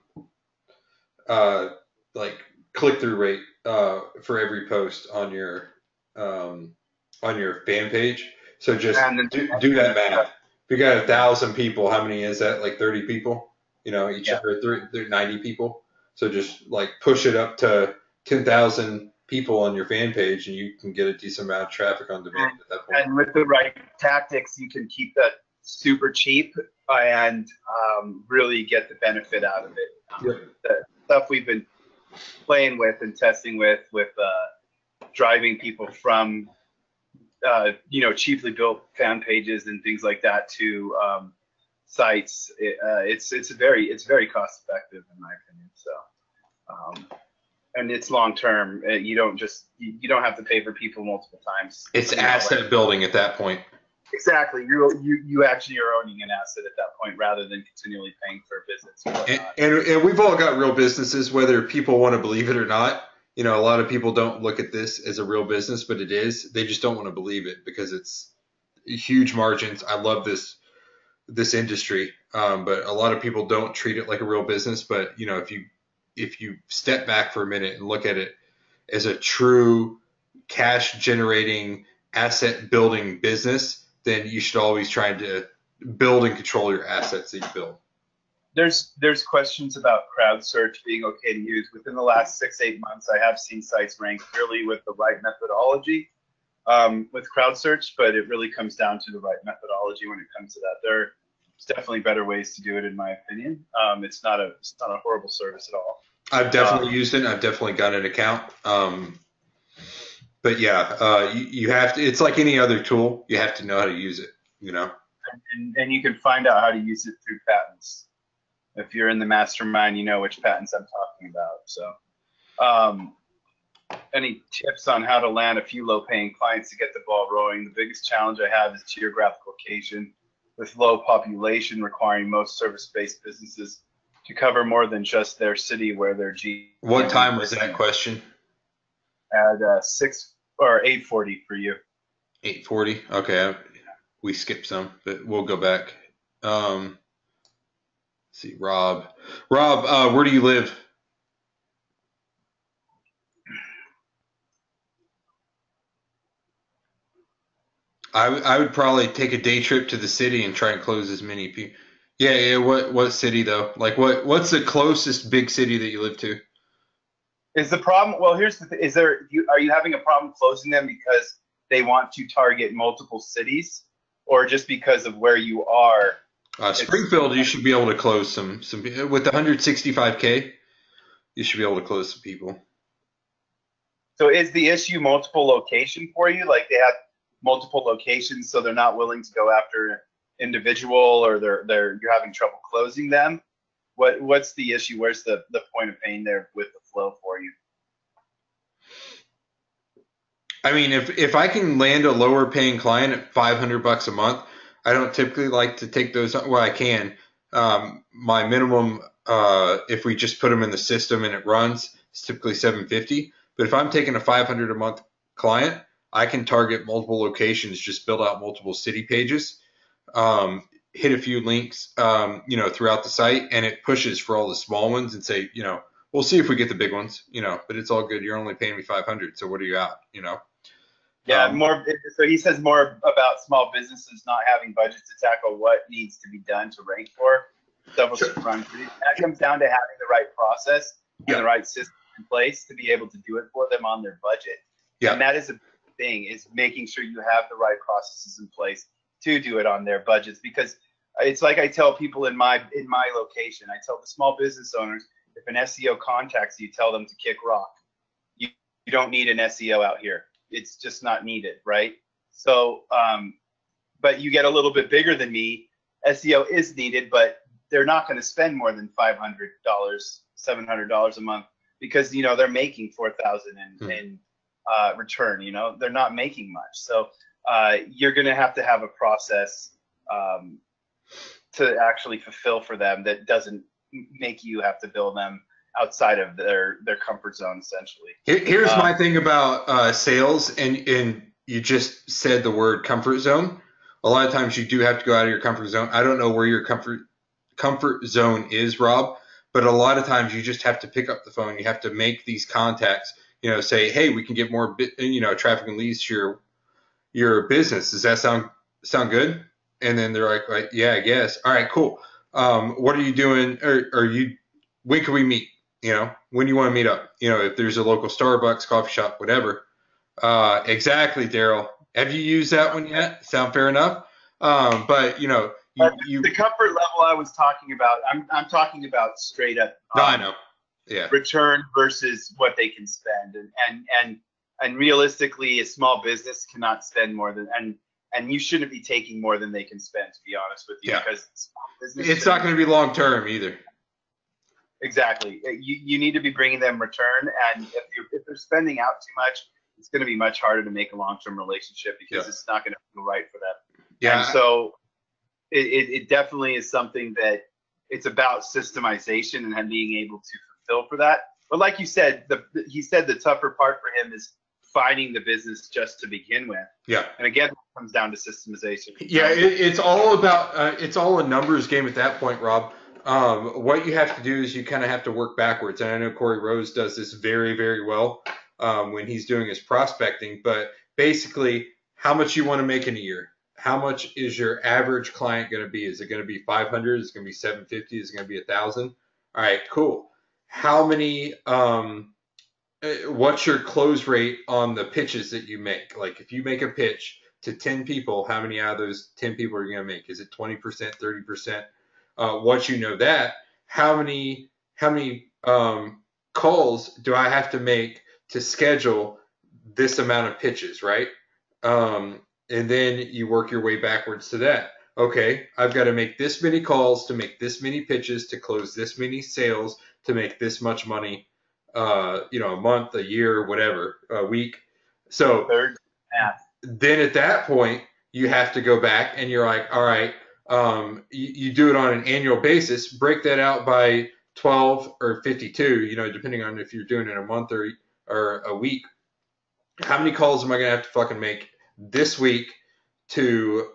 like click through rate for every post on your fan page. So just do that math. If you got 1,000 people, how many is that? Like 30 people? Each or 90 people. So just like push it up to 10,000 people on your fan page, and you can get a decent amount of traffic on demand at that point.
And with the right tactics, you can keep that super cheap and really get the benefit out of it. The stuff we've been playing with and testing with driving people from cheaply built fan pages and things like that to sites. It's very cost effective in my opinion. So. And it's long term. You don't have to pay for people multiple times.
It's asset building at that point.
Exactly. You actually are owning an asset at that point rather than continually paying for visits.
And we've all got real businesses, whether people want to believe it or not. A lot of people don't look at this as a real business, but it is. They just don't want to believe it because it's huge margins. I love this industry, but a lot of people don't treat it like a real business. But if you step back for a minute and look at it as a true cash generating asset building business, then you should always try to build and control your assets that you build.
There's questions about crowd search being okay to use. Within the last 6-8 months, I have seen sites rank really with the right methodology with crowd search, but it really comes down to the right methodology when it comes to that. There's definitely better ways to do it, in my opinion. It's not a horrible service at all.
I've definitely used it. I've definitely got an account. But yeah, you have to. It's like any other tool. You have to know how to use it.
And you can find out how to use it through patents If you're in the mastermind, you know which patents I'm talking about. So, um, any tips on how to land a few low-paying clients to get the ball rolling? The biggest challenge I have is geographic location, with low population requiring most service-based businesses to cover more than just their city where their
What
GMV
time
per
was that question?
at 6 or 8:40 for you.
8:40. Okay, we skipped some, but we'll go back. Let's see, Rob. Rob, where do you live? I would probably take a day trip to the city and try and close as many people. Yeah, yeah. What city though? Like what's the closest big city that you live to?
Is the problem? Well, here's the thing: is there? Are you having a problem closing them because they want to target multiple cities, or just because of where you are?
Springfield, you should be able to close some with the 165K. You should be able to close some people.
So is the issue multiple location for you? Like they have multiple locations, so they're not willing to go after individual, or you're having trouble closing them? What's the issue? Where's the point of pain there with the flow for you?
I mean, if I can land a lower paying client at $500 a month, I don't typically like to take those. Well, I can. My minimum, if we just put them in the system and it runs, is typically 750. But if I'm taking a 500 a month client, I can target multiple locations, just build out multiple city pages, hit a few links, throughout the site, and it pushes for all the small ones and say, we'll see if we get the big ones, but it's all good. You're only paying me 500, so what are you out?
Yeah,
Um,
more. So he says more about small businesses not having budgets to tackle what needs to be done to rank for several
Sure.
run. That comes down to having the right process and the
Yeah.
right system in place to be able to do it for them on their budget.
Yeah.
And that is a big thing, is making sure you have the right processes in place to do it on their budgets. Because it's like I tell people in my location, I tell the small business owners, if an SEO contacts you, tell them to kick rock. You don't need an SEO out here. It's just not needed, right? So, but you get a little bit bigger than me, SEO is needed, but they're not going to spend more than $500, $700 a month, because they're making 4,000 in return. They're not making much, so you're going to have a process to actually fulfill for them that doesn't make you have to bill them outside of their comfort zone, essentially.
Here's my thing about sales, and you just said the word comfort zone. A lot of times you do have to go out of your comfort zone. I don't know where your comfort zone is, Rob, but a lot of times you just have to pick up the phone. You have to make these contacts. Say, hey, we can get more, traffic and leads to your business. Does that sound good? And then they're like, yeah, I guess. All right, cool. What are you doing? Or when can we meet? When you want to meet up? If there's a local Starbucks, coffee shop, whatever. Exactly, Daryl. Have you used that one yet? Sound fair enough? But
the comfort level I was talking about, I'm talking about straight up.
No, I know. Yeah.
Return versus what they can spend, and realistically, a small business cannot spend more than, and you shouldn't be taking more than they can spend, to be honest with you,
Yeah.
because small business,
It's not going to be long term either.
Exactly. You need to be bringing them return, and if they're spending out too much, it's going to be much harder to make a long-term relationship, because it's not going to feel right for them.
Yeah.
And so it definitely is something that it's about systemization and being able to fulfill for that. But like you said, he said the tougher part for him is finding the business just to begin with.
Yeah.
And again, it comes down to systemization.
Yeah, it's all about it's all a numbers game at that point, Rob. What you have to do is you kind of have to work backwards, and I know Corey Rose does this very, very well when he's doing his prospecting. But basically, how much you want to make in a year? How much is your average client going to be? Is it going to be 500? Is it going to be 750? Is it going to be 1,000? All right, cool. How many? What's your close rate on the pitches that you make? Like if you make a pitch to 10 people, how many out of those 10 people are you going to make? Is it 20%, 30%? Once you know that, how many calls do I have to make to schedule this amount of pitches, right? And then you work your way backwards to that. okay, I've got to make this many calls to make this many pitches to close this many sales to make this much money, a month, a year, whatever, a week. So
Third math.
then at that point, you have to go back and you're like, all right, you do it on an annual basis, break that out by 12 or 52, depending on if you're doing it a month or a week. How many calls am I going to have to fucking make this week to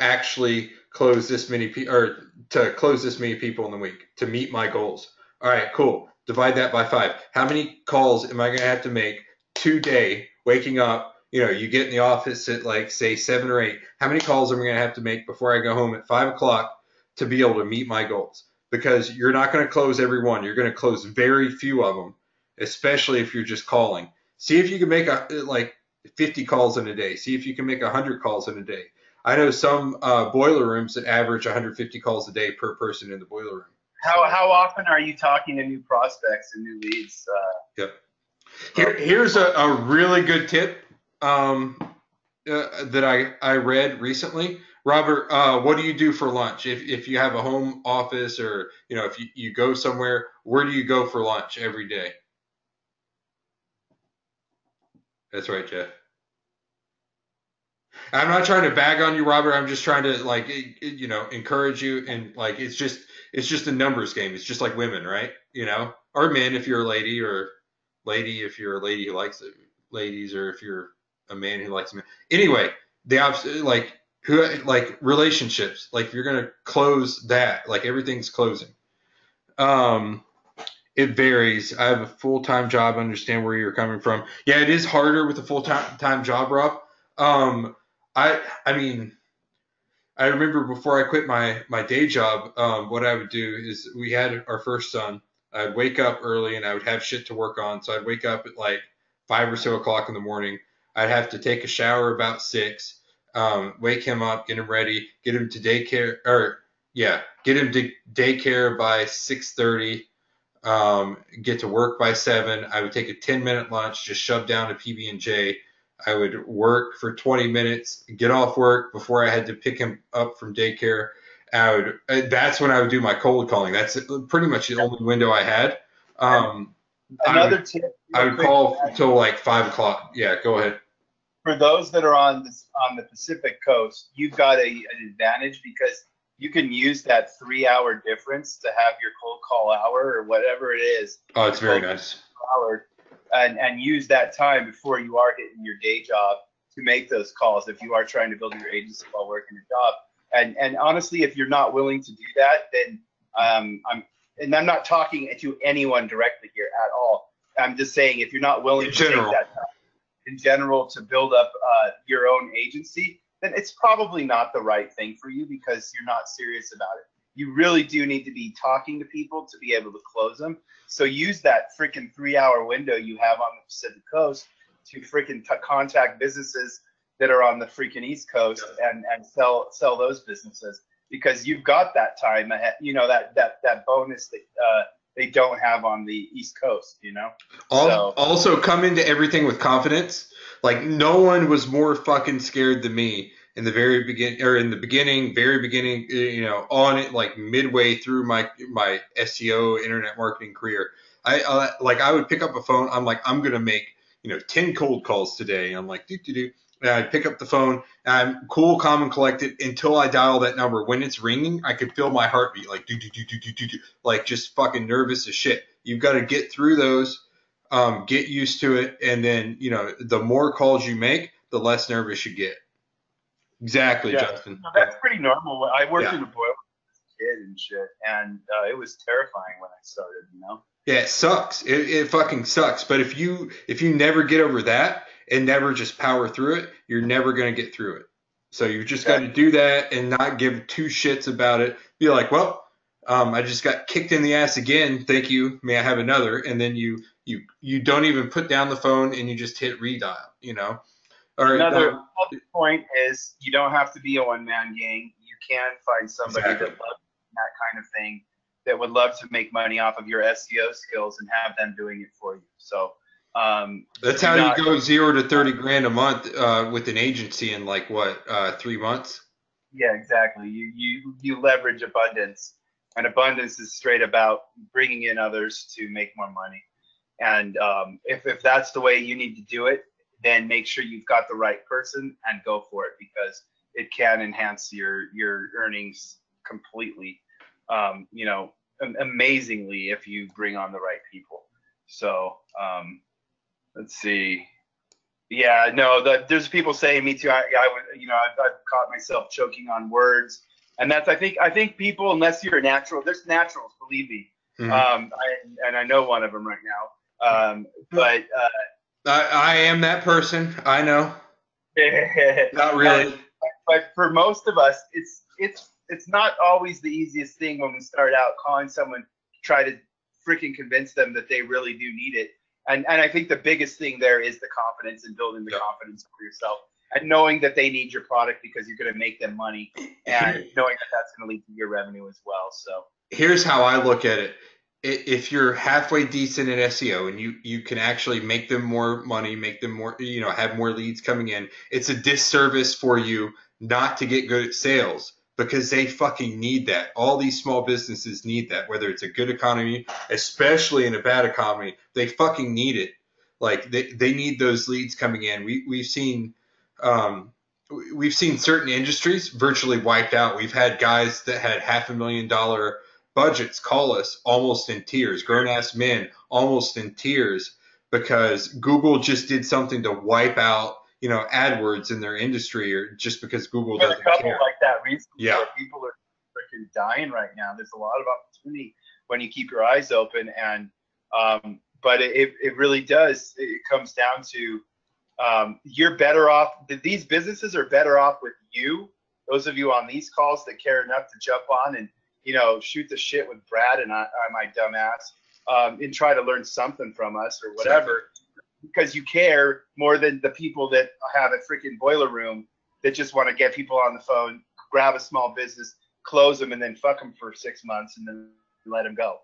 actually close this many or to close this many people in the week to meet my goals? All right, cool. Divide that by 5. How many calls am I going to have to make today waking up? You get in the office at like say 7 or 8. How many calls am I going to have to make before I go home at 5 o'clock to be able to meet my goals? Because you're not going to close every one. You're going to close very few of them, especially if you're just calling. See if you can make like 50 calls in a day. See if you can make 100 calls in a day. I know some boiler rooms that average 150 calls a day per person in the boiler room.
How often are you talking to new prospects and new leads?
Yep. Here's a really good tip that I read recently. Robert, what do you do for lunch? If you have a home office or if you go somewhere, where do you go for lunch every day? That's right, Jeff. I'm not trying to bag on you, Robert. I'm just trying to encourage you, and it's just a numbers game. It's just like women, right? Or men if you're a lady, or lady if you're a lady who likes ladies, or if you're a man who likes men. Anyway, the opposite, relationships. Like if you're gonna close that, like everything's closing. It varies. I have a full-time job. I understand where you're coming from. Yeah, it is harder with a full-time job, Rob. I mean, I remember before I quit my day job, what I would do is we had our first son. I'd wake up early and I would have shit to work on. So I'd wake up at like 5 or so o'clock in the morning. I'd have to take a shower about 6, wake him up, get him ready, get him to daycare, get him to daycare by 6:30. Get to work by 7. I would take a 10-minute lunch, just shove down a PB&J. I would work for 20 minutes, get off work before I had to pick him up from daycare. That's when I would do my cold calling. That's pretty much the only window I had.
Another tip.
I would call till like 5 o'clock. Yeah, go ahead.
For those that are on the Pacific Coast, you've got an advantage because you can use that 3-hour difference to have your cold call hour or whatever it is.
Oh, it's very nice.
Hour, and use that time before you are hitting your day job to make those calls if you are trying to build your agency while working a job. And honestly, if you're not willing to do that, then I'm not talking to anyone directly here at all. I'm just saying if you're not willing to take that time in general to build up your own agency, then it's probably not the right thing for you because you're not serious about it. You really do need to be talking to people to be able to close them. So use that freaking 3-hour window you have on the Pacific Coast to freaking contact businesses that are on the freaking East Coast and sell those businesses because you've got that time ahead, that bonus that they don't have on the East Coast,
Also come into everything with confidence. Like no one was more fucking scared than me in the very beginning, very beginning, on it, like midway through my SEO internet marketing career. I would pick up a phone. I'm like, I'm going to make, 10 cold calls today. I'm like, do. And I'd pick up the phone and I'm cool, calm, and collected until I dial that number. When it's ringing, I could feel my heartbeat, like do, like just fucking nervous as shit. You've got to get through those, get used to it. And then, the more calls you make, the less nervous you get. Exactly, yeah. Justin.
No, that's pretty normal. I worked in a boiler as a kid and shit, and it was terrifying when I started,
Yeah, it sucks. It fucking sucks. But if you never get over that and never just power through it, you're never going to get through it. So you just got to do that and not give two shits about it. Be like, well, I just got kicked in the ass again. Thank you. May I have another? And then you don't even put down the phone and you just hit redial, Or,
another point is you don't have to be a one-man gang. You can find somebody that loves that kind of thing that would love to make money off of your SEO skills and have them doing it for you. So
that's how you go 0 to 30 grand a month with an agency in 3 months.
Yeah, exactly. You leverage abundance, and abundance is straight about bringing in others to make more money. And if that's the way you need to do it, then make sure you've got the right person and go for it, because it can enhance your earnings completely. Amazingly, if you bring on the right people. So let's see. Yeah, no, there's people saying me too. I've caught myself choking on words, and that's I think people, unless you're a natural, there's naturals, believe me.
Mhm.
I know one of them right now. But
I am that person. I know. Not
and,
really.
but for most of us, it's not always the easiest thing when we start out calling someone to try to freaking convince them that they really do need it. And I think the biggest thing there is the confidence and building the
Yep.
confidence for yourself and knowing that they need your product because you're going to make them money, and knowing that that's going to lead to your revenue as well. So
Here's how I look at it. If you're halfway decent at SEO and you can actually make them more money, make them more, have more leads coming in, it's a disservice for you not to get good at sales, because they fucking need that. All these small businesses need that, whether it's a good economy, especially in a bad economy, they fucking need it. Like they need those leads coming in. Um, we've seen certain industries virtually wiped out. We've had guys that had $500,000 budgets call us almost in tears, grown ass men almost in tears, because Google just did something to wipe out, AdWords in their industry, or just because Google
there's a
doesn't
couple
care.
like that recently
Yeah.
where people are freaking dying right now. There's a lot of opportunity when you keep your eyes open, and but it really does. It comes down to you're better off. These businesses are better off with you. Those of you on these calls that care enough to jump on and shoot the shit with Brad and I my dumb ass, and try to learn something from us or whatever, because you care more than the people that have a freaking boiler room that just want to get people on the phone, grab a small business, close them, and then fuck them for 6 months and then let them go.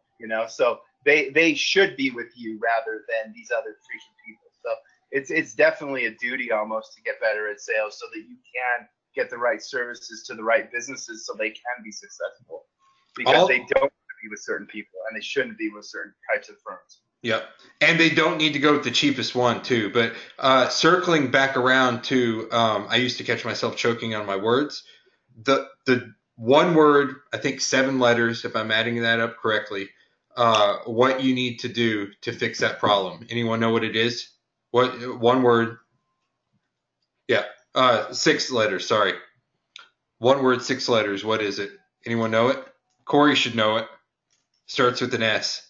So they should be with you rather than these other freaking people. So it's definitely a duty almost to get better at sales so that you can get the right services to the right businesses so they can be successful, because they don't be with certain people and they shouldn't be with certain types of firms.
Yep. And they don't need to go with the cheapest one too. But circling back around to, I used to catch myself choking on my words. The one word, I think 7 letters, if I'm adding that up correctly, what you need to do to fix that problem. Anyone know what it is? What one word? Yeah. 6 letters. Sorry. One word, 6 letters. What is it? Anyone know it? Corey should know it. Starts with an S.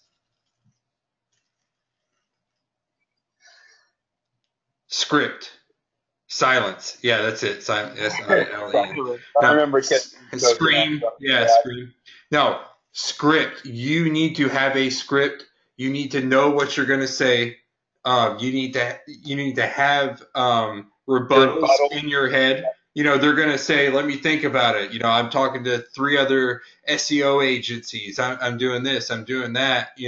Script. Silence. Yeah, that's it. Silence. S-I-L-E-N.
I
No,
remember catching
scream. Yeah, scream. No, script. You need to have a script. You need to know what you're going to say. You need to have rebuttals in your head. They're going to say, "Let me think about it." I'm talking to 3 other SEO agencies. I'm doing this. I'm doing that.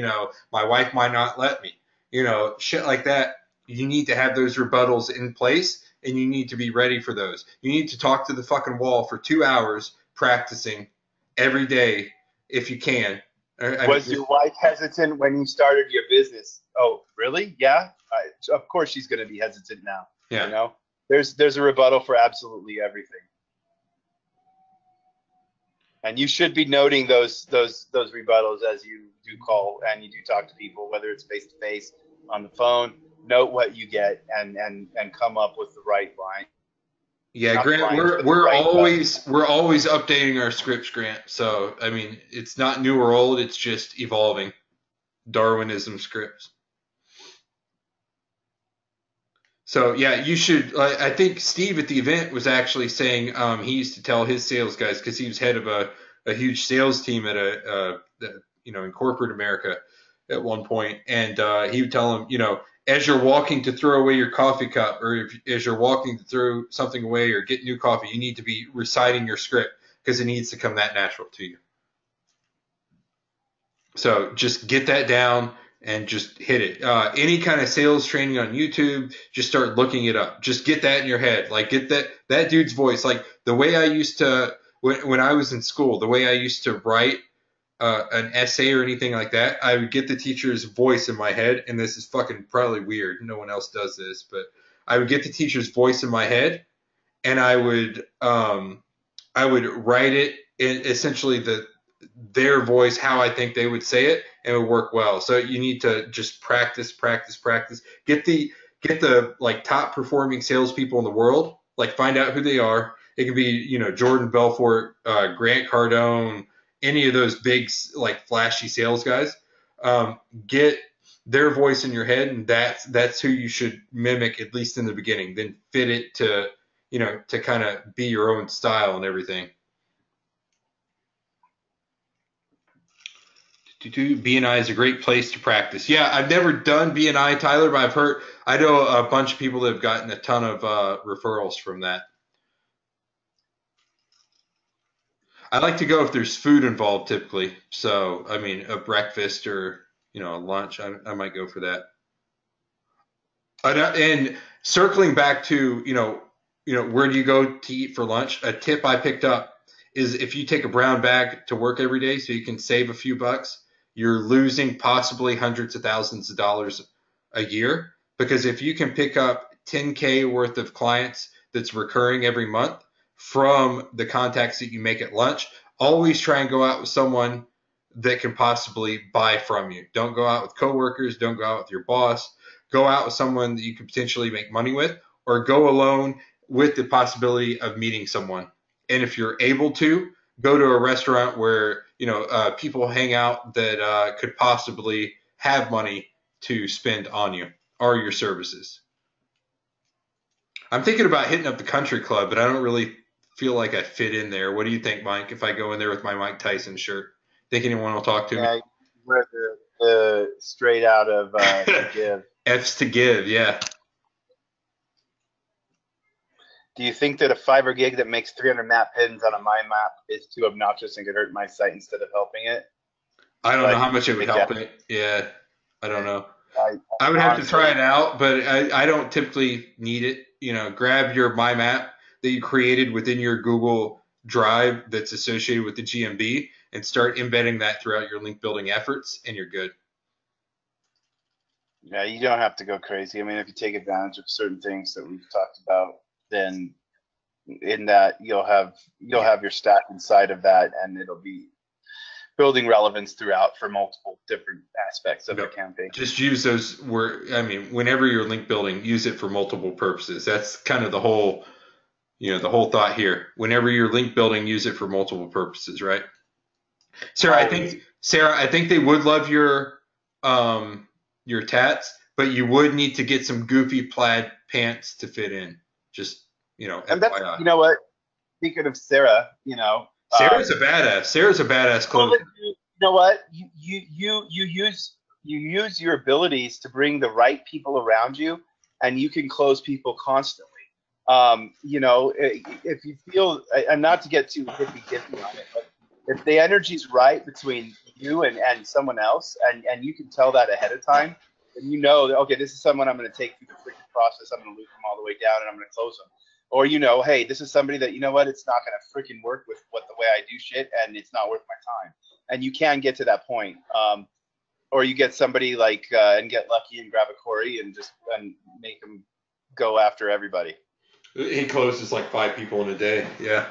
My wife might not let me. Shit like that. You need to have those rebuttals in place, and you need to be ready for those. You need to talk to the fucking wall for 2 hours practicing every day if you can.
Was your wife hesitant when you started your business? Oh, really? Yeah. Of course she's going to be hesitant now.
Yeah.
There's a rebuttal for absolutely everything, and you should be noting those rebuttals as you do call and you do talk to people, whether it's face to face, on the phone. Note what you get and come up with the right line.
Yeah,
Not
Grant,
line,
we're
but the
we're
right
always we're always updating our scripts, Grant. So I mean, it's not new or old. It's just evolving. Darwinism scripts. So yeah, you should. I think Steve at the event was actually saying he used to tell his sales guys, because he was head of a huge sales team at in corporate America at one point, and he would tell them, as you're walking to throw away your coffee cup, or as you're walking to throw something away or get new coffee, you need to be reciting your script, because it needs to come that natural to you. So just get that down and just hit it. Any kind of sales training on YouTube, just start looking it up. Just get that in your head. Like, get that dude's voice. Like the way I used to when I was in school, the way I used to write an essay or anything like that, I would get the teacher's voice in my head, and this is fucking probably weird. No one else does this, but I would get the teacher's voice in my head, and I would write it in essentially their voice, how I think they would say it, and it would work well. So you need to just practice, practice, practice. Get the like top performing salespeople in the world. Like find out who they are. It could be Jordan Belfort, Grant Cardone, any of those big like flashy sales guys. Get their voice in your head, and that's who you should mimic at least in the beginning. Then fit it to to kind of be your own style and everything. BNI is a great place to practice. Yeah, I've never done BNI, Tyler, but I know a bunch of people that have gotten a ton of referrals from that. I like to go if there's food involved typically. So, I mean, a breakfast or, a lunch, I might go for that. And circling back to, where do you go to eat for lunch? A tip I picked up is if you take a brown bag to work every day so you can save a few bucks, you're losing possibly hundreds of thousands of dollars a year. Because if you can pick up 10K worth of clients that's recurring every month from the contacts that you make at lunch, always try and go out with someone that can possibly buy from you. Don't go out with coworkers. Don't go out with your boss. Go out with someone that you could potentially make money with, or go alone with the possibility of meeting someone. And if you're able to, go to a restaurant where people hang out that could possibly have money to spend on you or your services. I'm thinking about hitting up the country club, but I don't really feel like I fit in there. What do you think, Mike, if I go in there with my Mike Tyson shirt? Think anyone will talk to me?
Yeah, wear the straight out of To Give.
F's to give, yeah.
Do you think that a Fiverr gig that makes 300 map pins on a mind map is too obnoxious and could hurt my site instead of helping it?
I don't know how much it would help it. Yeah, I don't know. I would have to try it out, but I don't typically need it. Grab your My Map that you created within your Google Drive that's associated with the GMB and start embedding that throughout your link building efforts, and you're good.
Yeah, you don't have to go crazy. I mean, if you take advantage of certain things that we've talked about, then in that you'll have your stack inside of that, and it'll be building relevance throughout for multiple different aspects of the campaign.
Just use those whenever you're link building, use it for multiple purposes. That's kind of the whole thought here. Whenever you're link building, use it for multiple purposes, right? Sarah, I think they would love your tats, but you would need to get some goofy plaid pants to fit in. Just,
and that's,
FYI.
You know what? Speaking of Sarah,
Sarah's a badass. Sarah's a badass clothing.
You know what? You use your abilities to bring the right people around you, and you can close people constantly. If you feel, and not to get too hippy-dippy on it, but if the energy's right between you and someone else, and you can tell that ahead of time, then that, okay, this is someone I'm going to take through the freaking process. I'm going to loop them all the way down, and I'm going to close them. Or, hey, this is somebody that, it's not going to freaking work with the way I do shit, and it's not worth my time. And you can get to that point. Or you get somebody like, and get lucky and grab a Corey and make them go after everybody.
He closes like 5 people in a day. Yeah.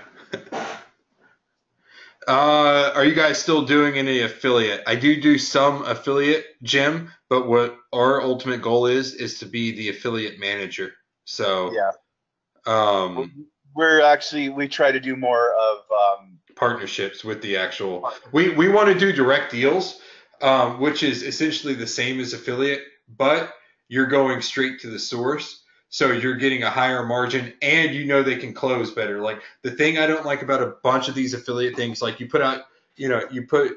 Are you guys still doing any affiliate? I do some affiliate, Jim, but what our ultimate goal is to be the affiliate manager. So
yeah. We try to do more of
partnerships with the actual. We want to do direct deals, which is essentially the same as affiliate, but you're going straight to the source, so you're getting a higher margin, and they can close better. Like the thing I don't like about a bunch of these affiliate things, like you put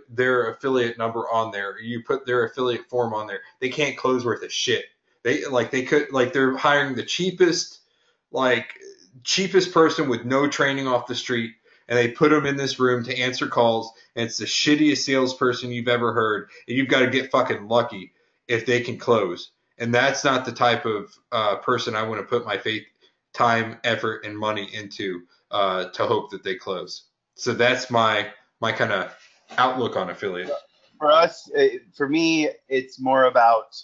their affiliate number on there, you put their affiliate form on there, they can't close worth a shit. They're hiring the cheapest person with no training off the street, and they put them in this room to answer calls, and it's the shittiest salesperson you've ever heard, and you've got to get fucking lucky if they can close. And that's not the type of person I want to put my faith, time, effort, and money into to hope that they close. So that's my kind of outlook on affiliate.
For us, for me, it's more about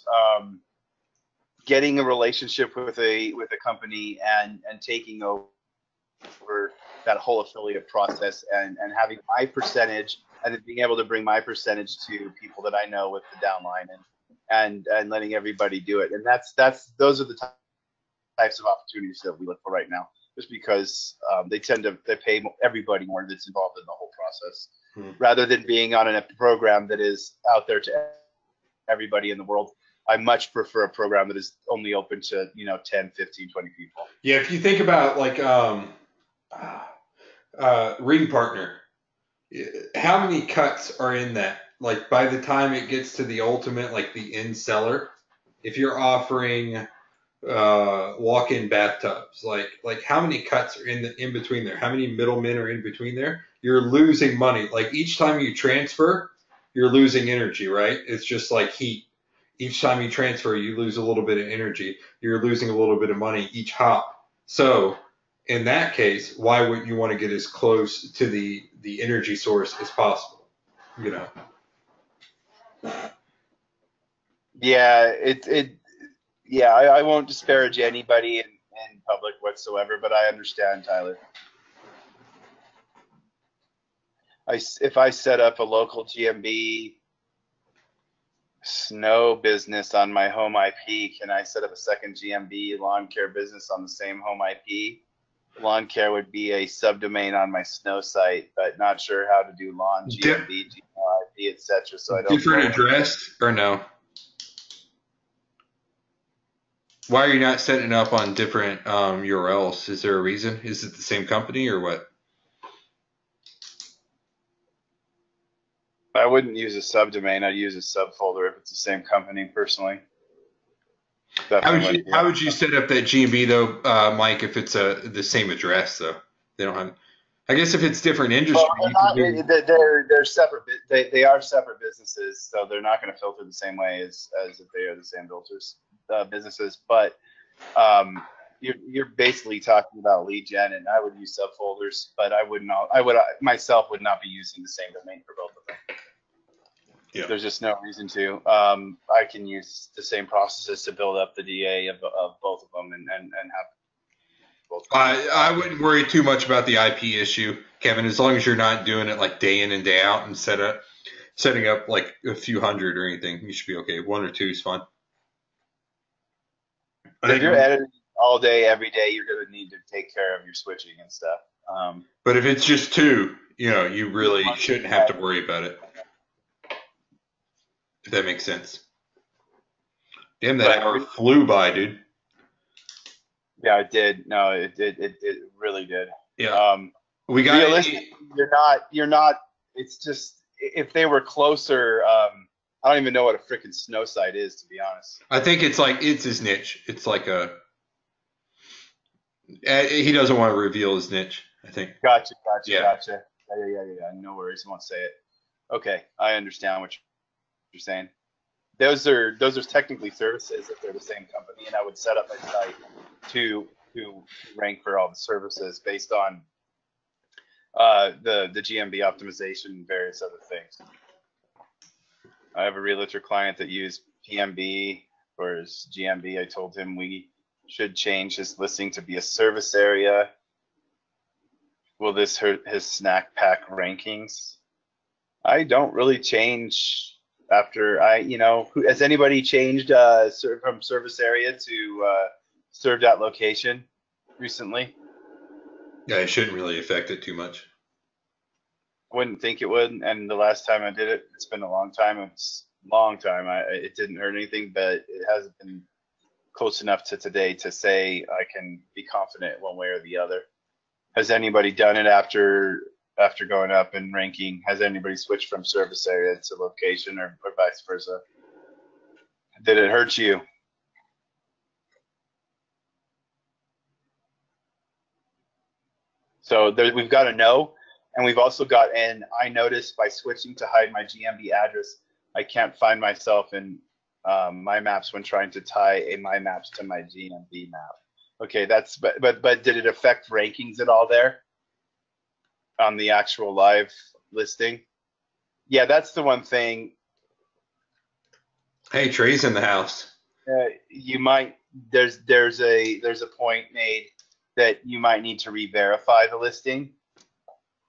getting a relationship with a company and taking over that whole affiliate process and having my percentage and then being able to bring my percentage to people that I know with the downline and letting everybody do it. And those are the types of opportunities that we look for right now, just because they pay everybody more that's involved in the whole process, rather than being on a program that is out there to everybody in the world. I much prefer a program that is only open to 10, 15, 20 people.
Yeah, if you think about like ring partner, how many cuts are in that? Like by the time it gets to the ultimate, like the end seller, if you're offering walk-in bathtubs, like how many cuts are in between there? How many middlemen are in between there? You're losing money. Like each time you transfer, you're losing energy, right? It's just like heat. Each time you transfer, you lose a little bit of energy. You're losing a little bit of money each hop. So in that case, why wouldn't you want to get as close to the energy source as possible? You know.
Yeah, I won't disparage anybody in public whatsoever, but I understand, Tyler. If I set up a local GMB snow business on my home IP, can I set up a second GMB lawn care business on the same home IP? Lawn care would be a subdomain on my snow site, but not sure how to do lawn GMB, IP, etc. So I don't.
Different address or no? Why are you not setting up on different URLs? Is there a reason? Is it the same company or what?
I wouldn't use a subdomain. I'd use a subfolder if it's the same company, personally.
How would you set up that GMB though, Mike? If it's the same address though, they don't have. I guess if it's different industry,
they're separate. They are separate businesses, so they're not going to filter the same way as if they are the same businesses. But you're basically talking about lead gen, and I would use subfolders, but I myself would not be using the same domain for both of them.
Yeah.
There's just no reason to. I can use the same processes to build up the DA of both of them and have both.
I wouldn't worry too much about the IP issue, Kevin, as long as you're not doing it like day in and day out and setting up like a few hundred or anything. You should be okay. 1 or 2 is fine.
If you're editing all day, every day, you're going to need to take care of your switching and stuff.
But if it's just 2, you really shouldn't have to worry about it. If that makes sense. Damn, that hour flew by, dude.
Yeah, it did. No, it really did.
Yeah. We got
realistically, you're not. It's just if they were closer. I don't even know what a freaking snow site is, to be honest.
I think it's his niche. It's like he doesn't want to reveal his niche, I think.
Gotcha. Yeah. No worries. I won't say it. Okay, I understand what you're saying. Those are technically services if they're the same company, and I would set up my site to rank for all the services based on the GMB optimization and various other things. I have a realtor client that used PMB for his GMB. I told him we should change his listing to be a service area. Will this hurt his snack pack rankings? I don't really change after has anybody changed from service area to served at location recently?
Yeah, it shouldn't really affect it too much.
I wouldn't think it would, and the last time I did it, it's been a long time. It didn't hurt anything, but it hasn't been close enough to today to say I can be confident one way or the other. Has anybody done it after going up in ranking? Has anybody switched from service area to location or vice versa? Did it hurt you? So we've got a no. And we've also got an I noticed by switching to hide my GMB address, I can't find myself in my maps when trying to tie my maps to my GMB map. Okay, but did it affect rankings at all there? on the actual live listing. Yeah, that's the one thing.
Hey, Trey's in the house.
You might there's a point made that you might need to re-verify the listing.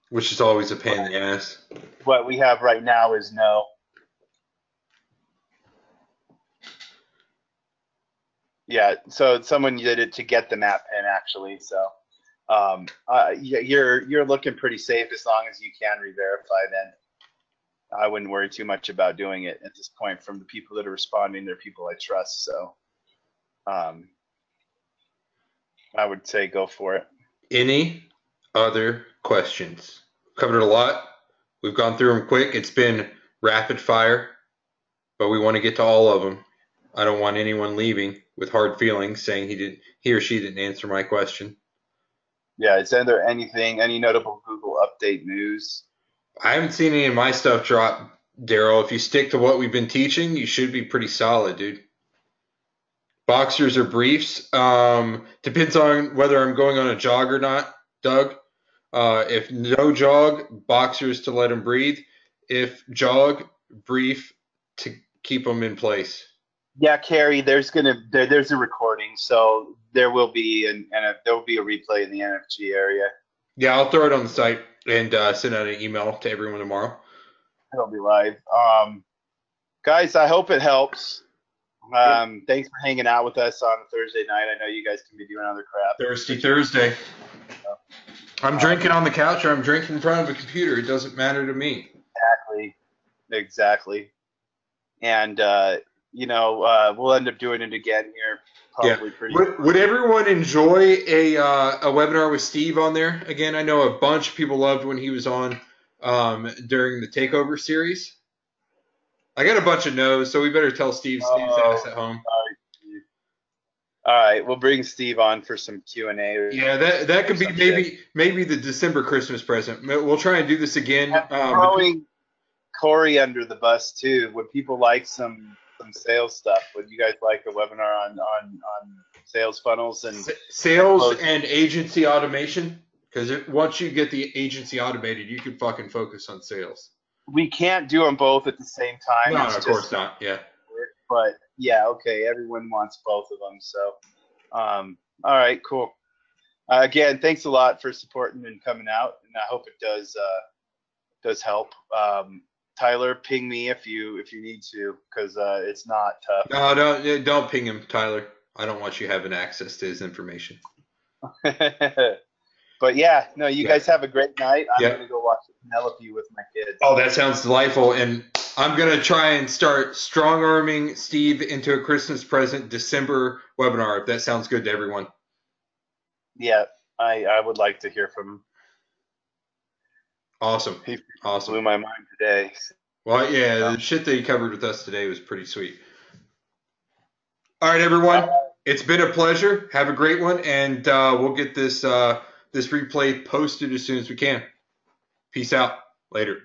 Which is always a pain in the ass.
What we have right now is no. Yeah, so someone did it to get the map pin actually. So you're looking pretty safe as long as you can re-verify. Then I wouldn't worry too much about doing it at this point. From the people that are responding, they're people I trust. So I would say go for it.
Any other questions? Covered a lot. We've gone through them quick. It's been rapid fire, but we want to get to all of them. I don't want anyone leaving with hard feelings saying he or she didn't answer my question.
Yeah, is there any notable Google update news?
I haven't seen any of my stuff drop, Daryl. If you stick to what we've been teaching, you should be pretty solid, dude. Boxers or briefs. Depends on whether I'm going on a jog or not, Doug. If no jog, boxers to let them breathe. If jog, brief to keep them in place.
Yeah, Carrie, there's a recording, so there will be there will be a replay in the NFG area.
Yeah, I'll throw it on the site and send out an email to everyone tomorrow.
It'll be live. Guys, I hope it helps. Thanks for hanging out with us on Thursday night. I know you guys can be doing other crap.
Thirsty Thursday. I'm drinking on the couch or I'm drinking in front of a computer. It doesn't matter to me.
Exactly. And we'll end up doing it again here. Probably pretty.
Would everyone enjoy a webinar with Steve on there? Again, I know a bunch of people loved when he was on during the Takeover series. I got a bunch of no's, so we better tell Steve's ass at home.
All right, we'll bring Steve on for some Q&A.
Yeah, that could be maybe the December Christmas present. We'll try and do this again.
Throwing Corey under the bus too. Would people like some sales stuff? Would you guys like a webinar on sales funnels and
sales and agency automation? Because once you get the agency automated, you can fucking focus on sales.
We can't do them both at the same time.
No, of course not. Yeah.
But yeah, okay. Everyone wants both of them. So, all right, cool. Again, thanks a lot for supporting and coming out, and I hope it does help. Tyler, ping me if you need to, because it's not tough.
No, don't ping him, Tyler. I don't want you having access to his information.
But yeah, no, you guys have a great night. I'm gonna go watch Penelope with my kids.
Oh, that sounds delightful. And I'm gonna try and start strong arming Steve into a Christmas present December webinar, if that sounds good to everyone.
Yeah, I would like to hear from him.
Awesome.
He blew my mind today.
Well, yeah, the shit that he covered with us today was pretty sweet. All right, everyone. It's been a pleasure. Have a great one, and we'll get this replay posted as soon as we can. Peace out. Later.